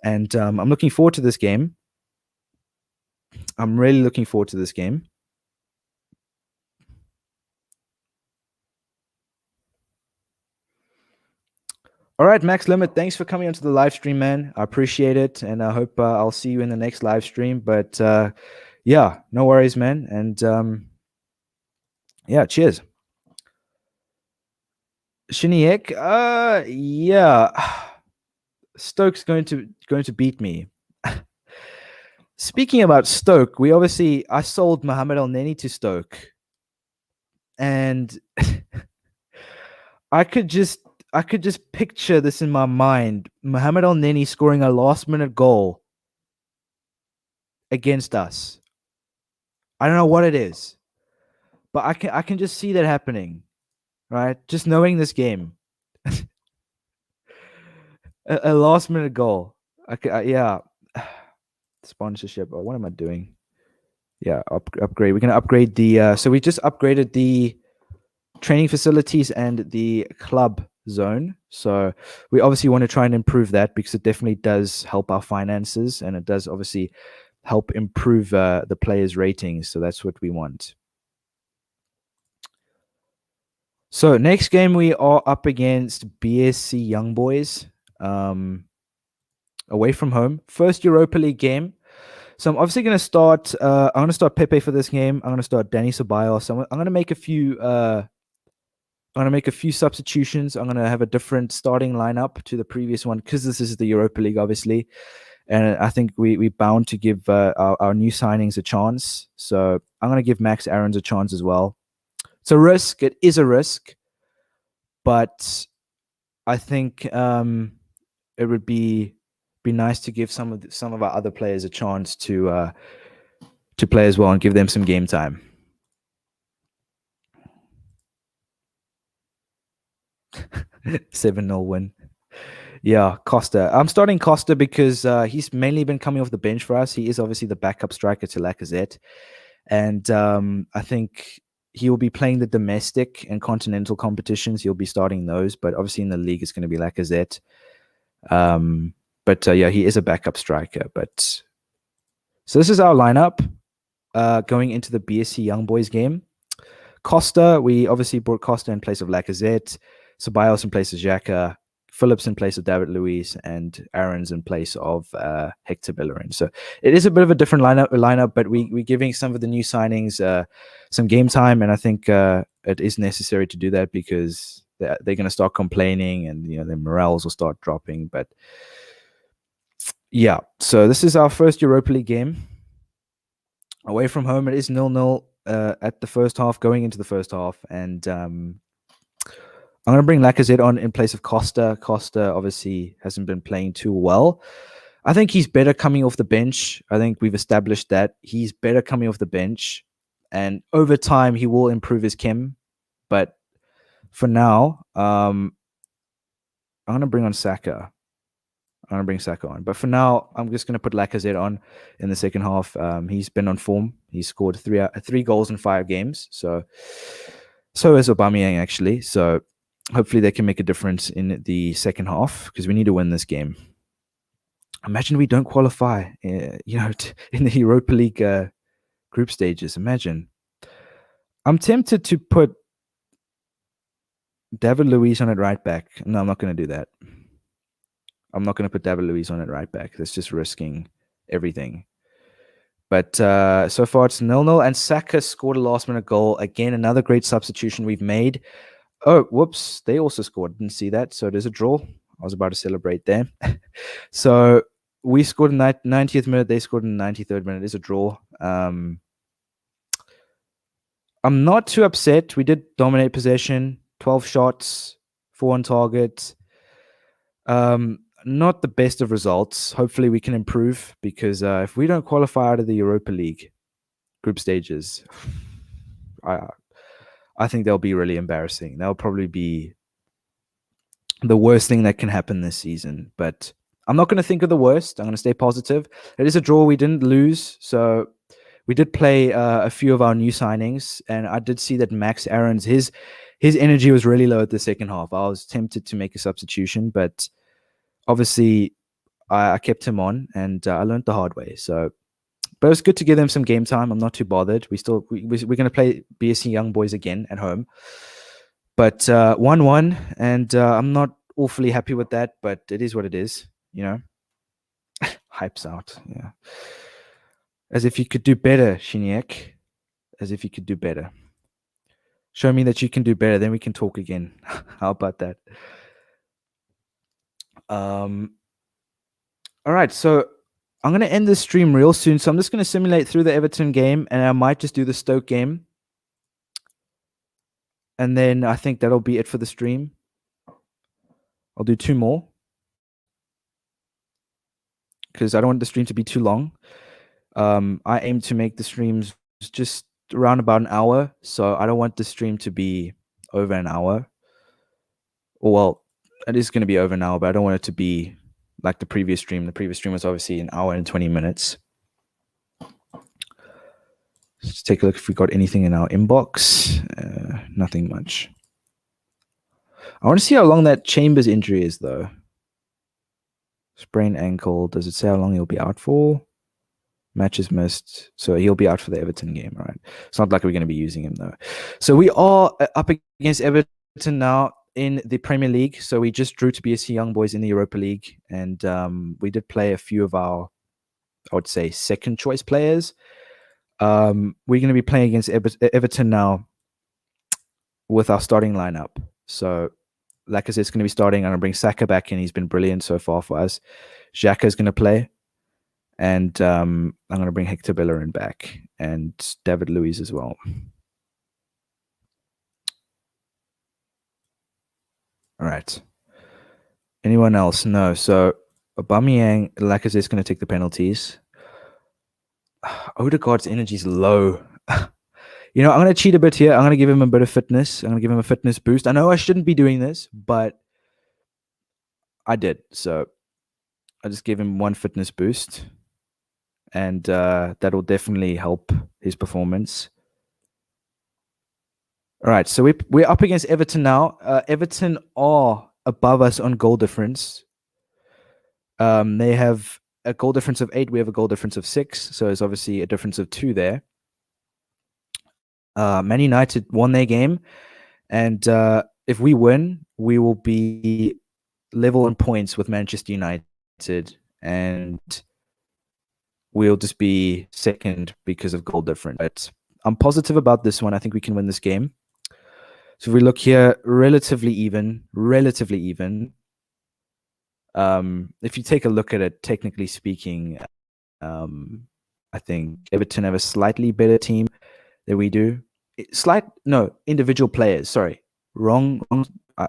And I'm looking forward to this game. I'm really looking forward to this game. All right, Max Limit, thanks for coming onto the live stream, man. I appreciate it, and I hope I'll see you in the next live stream. But yeah, no worries, man. And yeah, cheers. Shiniek, yeah, Stoke's going to beat me. Speaking about Stoke, I sold Mohamed El Neni to Stoke, and I could just picture this in my mind. Mohamed El Neni scoring a last-minute goal against us. I don't know what it is, but I can just see that happening, right? Just knowing this game. A last-minute goal. Okay, yeah. Sponsorship. Oh, what am I doing? Yeah, upgrade. We're gonna upgrade the. So we just upgraded the training facilities and the club zone. So we obviously want to try and improve that because it definitely does help our finances and it does obviously help improve the players' ratings. So that's what we want. So next game we are up against BSC Young Boys, away from home. First Europa League game. So I'm obviously going to start. I'm going to start Pepe for this game. I'm going to start Danny Ceballos. I'm going to make a few. I'm going to make a few substitutions. I'm going to have a different starting lineup to the previous one because this is the Europa League, obviously, and I think we bound to give our new signings a chance. So I'm going to give Max Aarons a chance as well. It's a risk. It is a risk, but I think it would be nice to give some of our other players a chance to play as well and give them some game time. 7-0 win. Yeah, Costa. I'm starting Costa because he's mainly been coming off the bench for us. He is obviously the backup striker to Lacazette. And I think he will be playing the domestic and continental competitions. He'll be starting those. But obviously in the league, it's going to be Lacazette. But yeah, he is a backup striker. But so this is our lineup going into the BSC Young Boys game. Costa, we obviously brought Costa in place of Lacazette, Ceballos in place of Xhaka, Phillips in place of David Luiz, and Aarons in place of Hector Bellerin. So it is a bit of a different lineup, but we're giving some of the new signings some game time, and I think it is necessary to do that because they're going to start complaining, and their morales will start dropping. But yeah, so this is our first Europa League game away from home. It is 0-0 at the first half, going into the first half, and I'm going to bring Lacazette on in place of Costa. Costa obviously hasn't been playing too well. I think he's better coming off the bench. I think we've established that he's better coming off the bench, and over time he will improve his chem. But for now, I'm going to bring on Saka. I'm going to bring Saka on. But for now, I'm just going to put Lacazette on in the second half. He's been on form. He's scored three goals in 5 games. So is Aubameyang, actually. So hopefully they can make a difference in the second half because we need to win this game. Imagine we don't qualify, in the Europa League group stages. Imagine. I'm tempted to put David Luiz on at right back. No, I'm not going to do that. I'm not going to put David Luiz on at right back. That's just risking everything. But so far it's 0-0, and Saka scored a last-minute goal. Again, another great substitution we've made. Oh, whoops. They also scored. Didn't see that. So there's a draw. I was about to celebrate there. So we scored in the 90th minute. They scored in the 93rd minute. It's a draw. I'm not too upset. We did dominate possession. 12 shots, 4 on target. Not the best of results. Hopefully we can improve because if we don't qualify out of the Europa League group stages, I think they'll be really embarrassing. They'll probably be the worst thing that can happen this season. But I'm not going to think of the worst. I'm going to stay positive. It is a draw. We didn't lose. So we did play a few of our new signings. And I did see that Max Aarons, his energy was really low at the second half. I was tempted to make a substitution, but obviously I kept him on and I learned the hard way. So, but it was good to give them some game time. I'm not too bothered. We're going to play BSC Young Boys again at home, but 1-1, and I'm not awfully happy with that, but it is what it is, Hypes out, yeah. As if you could do better, Shiniek. As if you could do better. Show me that you can do better, then we can talk again. How about that? All right, so I'm going to end this stream real soon. So I'm just going to simulate through the Everton game, and I might just do the Stoke game. And then I think that'll be it for the stream. I'll do 2 more because I don't want the stream to be too long. I aim to make the streams just around about an hour. So I don't want the stream to be over an hour. Or, well, it is going to be over an hour, but I don't want it to be like the previous stream. The previous stream was obviously an hour and 20 minutes. Let's take a look if we got anything in our inbox. Nothing much. I want to see how long that Chambers injury is, though. Sprained ankle. Does it say how long he'll be out for? Matches missed. So he'll be out for the Everton game, right? It's not like we're going to be using him, though. So we are up against Everton now in the Premier League. So we just drew to BSC Young Boys in the Europa League. And we did play a few of our, I would say, second choice players. We're going to be playing against Everton now with our starting lineup. So, like I said, it's going to be starting. I'm going to bring Saka back in. He's been brilliant so far for us. Xhaka is going to play. And I'm going to bring Hector Bellerin back and David Luiz as well. All right. Anyone else? No. So Aubameyang, like I said, is going to take the penalties. Odegaard's energy is low. You know, I'm going to cheat a bit here. I'm going to give him a bit of fitness. I'm going to give him a fitness boost. I know I shouldn't be doing this, but I did. So I just gave him one fitness boost. And that will definitely help his performance. All right, so we're up against Everton now. Everton are above us on goal difference. They have a goal difference of 8. We have a goal difference of 6. So there's obviously a difference of 2 there. Man United won their game. And if we win, we will be level in points with Manchester United. And we'll just be second because of goal difference. But I'm positive about this one. I think we can win this game. So if we look here, relatively even. If you take a look at it, technically speaking, I think Everton have a slightly better team than we do. Individual players. Sorry, wrong. I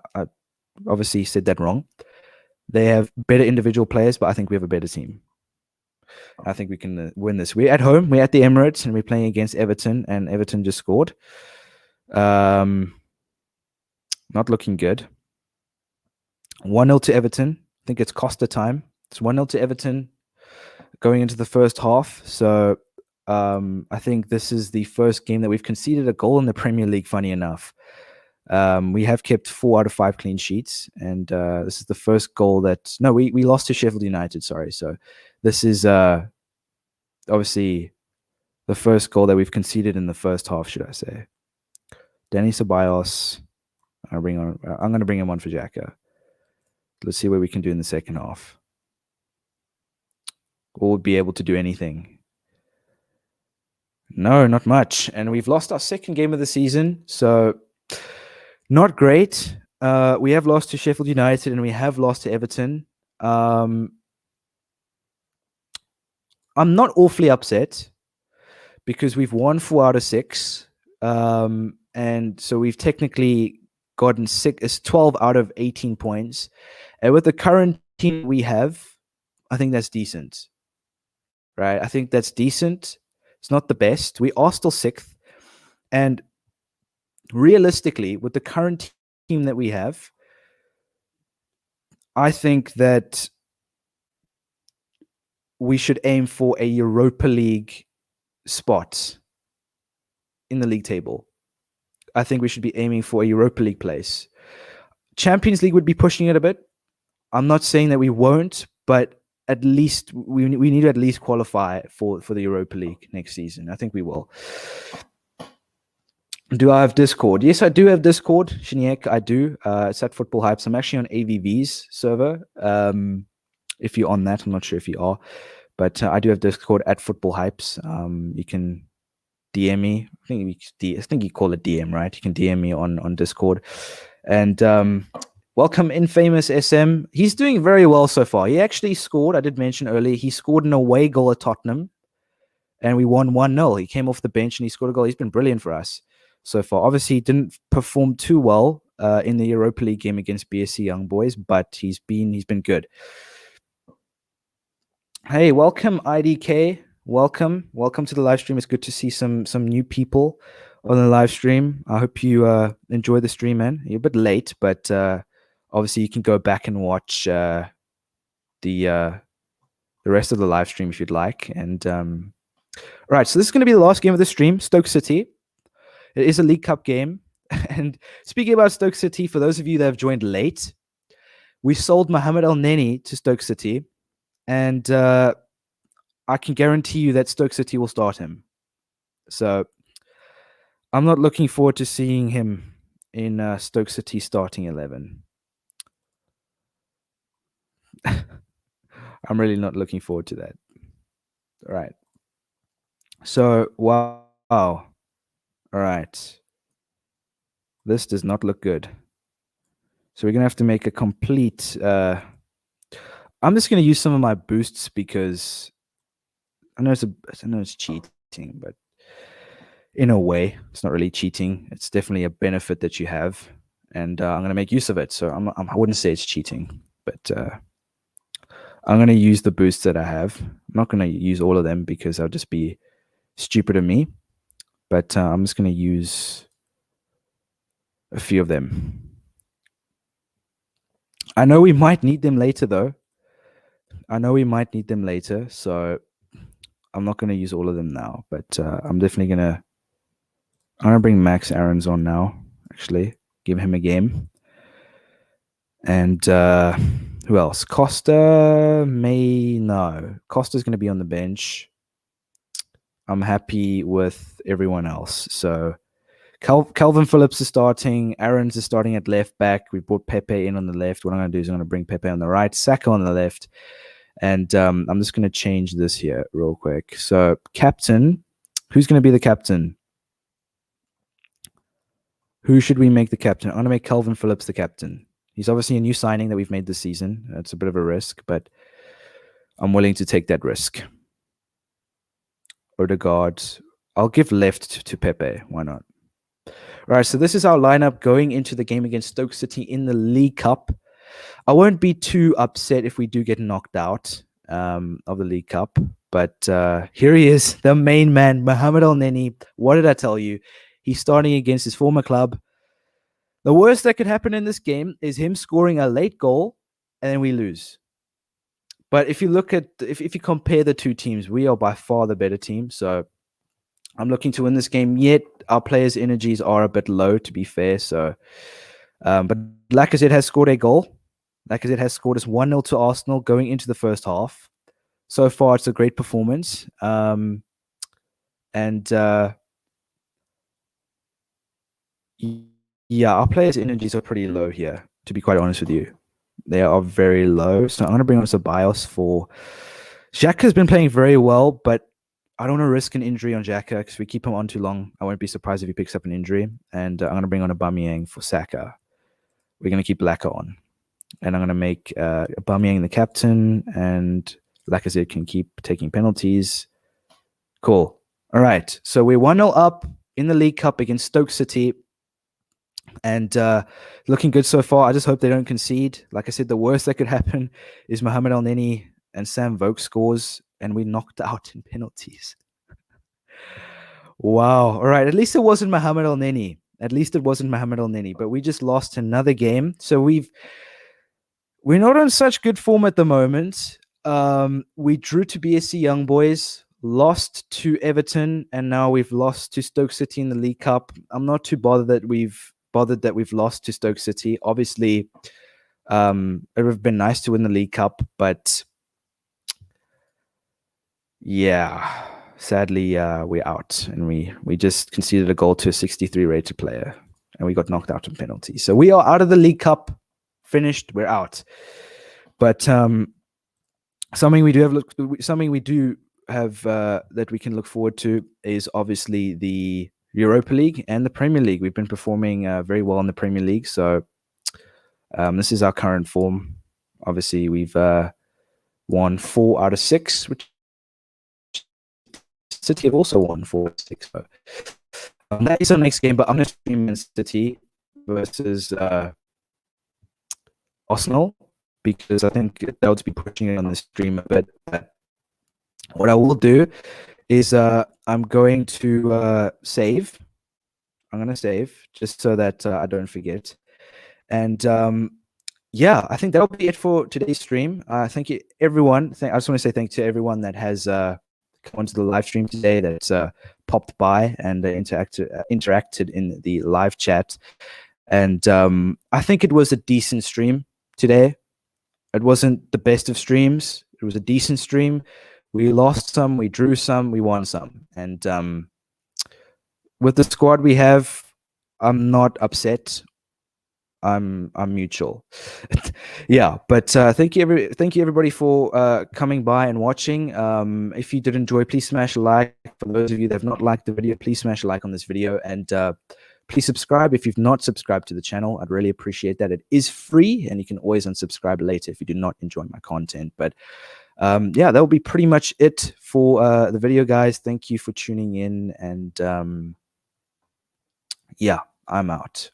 obviously said that wrong. They have better individual players, but I think we have a better team. I think we can win this. We're at home. We're at the Emirates, and we're playing against Everton, and Everton just scored. Not looking good. 1-0 to Everton. I think it's Costa time. It's 1-0 to Everton going into the first half. So I think this is the first game that we've conceded a goal in the Premier League, funny enough. We have kept 4 out of 5 clean sheets. And this is the first goal that... No, we lost to Sheffield United, sorry. So this is obviously the first goal that we've conceded in the first half, should I say. Danny Ceballos. I'm going to bring him on for Xhaka. Let's see what we can do in the second half. We'll be able to do anything. No, not much. And we've lost our second game of the season. So not great. We have lost to Sheffield United and we have lost to Everton. I'm not awfully upset because we've won 4 out of 6. And so we've technically gotten 12 out of 18 points. And with the current team we have, I think that's decent. Right? I think that's decent. It's not the best. We are still 6th. And realistically, with the current team that we have, I think that we should aim for a Europa League spot in the league table. I think we should be aiming for a Europa League place. Champions League would be pushing it a bit. I'm not saying that we won't, but at least we need to at least qualify for the Europa League next season. I think we will. Do I have Discord? Yes, I do have Discord. Shiniek, I do. It's at Football Hypes. I'm actually on AVV's server. If you're on that, I'm not sure if you are, but I do have Discord at Football Hypes. You can DM me. I think you call it DM, right? You can DM me on Discord. And welcome Infamous SM. He's doing very well so far. He actually scored. I did mention earlier, he scored an away goal at Tottenham and we won 1-0. He came off the bench and he scored a goal. He's been brilliant for us so far. Obviously, he didn't perform too well in the Europa League game against BSC Young Boys, but he's been good. Hey, welcome IDK. Welcome to the live stream. It's good to see some new people on the live stream. I hope you enjoy the stream, man. You're a bit late, but obviously you can go back and watch the the rest of the live stream if you'd like. And all right, so this is going to be the last game of the stream, Stoke City. It is a League Cup game. And speaking about Stoke City, for those of you that have joined late, we sold Mohamed El Neni to Stoke City, and I can guarantee you that Stoke City will start him. So I'm not looking forward to seeing him in Stoke City starting 11. I'm really not looking forward to that. All right. So, wow. All right. This does not look good. So we're going to have to make a complete... I'm just going to use some of my boosts because I know it's cheating, but in a way, it's not really cheating. It's definitely a benefit that you have, and I'm going to make use of it. So I wouldn't say it's cheating, but I'm going to use the boosts that I have. I'm not going to use all of them because I'll just be stupid of me, but I'm just going to use a few of them. I know we might need them later, though. So I'm not going to use all of them now, but I'm definitely going to bring Max Aarons on now, actually. Give him a game. And who else? Costa no. Costa's going to be on the bench. I'm happy with everyone else. So Calvin Phillips is starting. Aarons is starting at left back. We brought Pepe in on the left. What I'm going to do is I'm going to bring Pepe on the right, Saka on the left. And I'm just going to change this here real quick. So captain, who's going to be the captain? Who should we make the captain? I'm going to make Calvin Phillips the captain. He's obviously a new signing that we've made this season. It's a bit of a risk, but I'm willing to take that risk. Odegaard. I'll give left to Pepe. Why not? All right, so this is our lineup going into the game against Stoke City in the League Cup. I won't be too upset if we do get knocked out of the League Cup, but here he is, the main man, Mohamed El Neni. What did I tell you? He's starting against his former club. The worst that could happen in this game is him scoring a late goal and then we lose. But if you look at, if you compare the two teams, we are by far the better team. So I'm looking to win this game. Yet our players' energies are a bit low, to be fair. So, but Lacazette has scored a goal. Lacazette has scored us 1-0 to Arsenal going into the first half. So far, it's a great performance. Yeah, our players' energies are pretty low here, to be quite honest with you. They are very low. So I'm going to bring on Ceballos for... Xhaka's been playing very well, but I don't want to risk an injury on Xhaka because we keep him on too long. I won't be surprised if he picks up an injury. And I'm going to bring on Aubameyang for Saka. We're going to keep Laka on. And I'm going to make Aubameyang the captain, and Lacazette can keep taking penalties. Cool. All right. So we're 1-0 up in the League Cup against Stoke City. And looking good so far. I just hope they don't concede. Like I said, the worst that could happen is Mohamed El Neni and Sam Vokes scores, and we knocked out in penalties. Wow. All right. At least it wasn't Mohamed El Neni. But we just lost another game. So we're not on such good form at the moment. We drew to BSC Young Boys, lost to Everton, and now we've lost to Stoke City in the League Cup. I'm not too bothered that we've lost to Stoke City. Obviously, it would have been nice to win the League Cup, but yeah, sadly, we're out, and we just conceded a goal to a 63 rated player, and we got knocked out on penalties. So we are out of the League Cup. Finished. We're out. But something we do have that we can look forward to is obviously the Europa League and the Premier League. We've been performing very well in the Premier League, so this is our current form. Obviously, we've won 4 out of 6, which City have also won 4 out of 6. So, that is our next game, but I'm going to stream Man City versus Arsenal, because I think that would be pushing it on the stream a bit. But what I will do is I'm going to save. I'm going to save just so that I don't forget. And yeah, I think that'll be it for today's stream. Thank you, everyone. I just want to say thank you to everyone that has come onto the live stream today, that's popped by and interacted in the live chat. And I think it was a decent stream today. It wasn't the best of streams. It was a decent stream. We lost some, we drew some, we won some. And with the squad we have, I'm not upset. I'm mutual. Yeah, but thank you everybody for coming by and watching. If you did enjoy, please smash a like. For those of you that have not liked the video, please smash a like on this video, and please subscribe if you've not subscribed to the channel. I'd really appreciate that. It is free, and you can always unsubscribe later if you do not enjoy my content. But yeah, that will be pretty much it for the video, guys. Thank you for tuning in, and yeah, I'm out.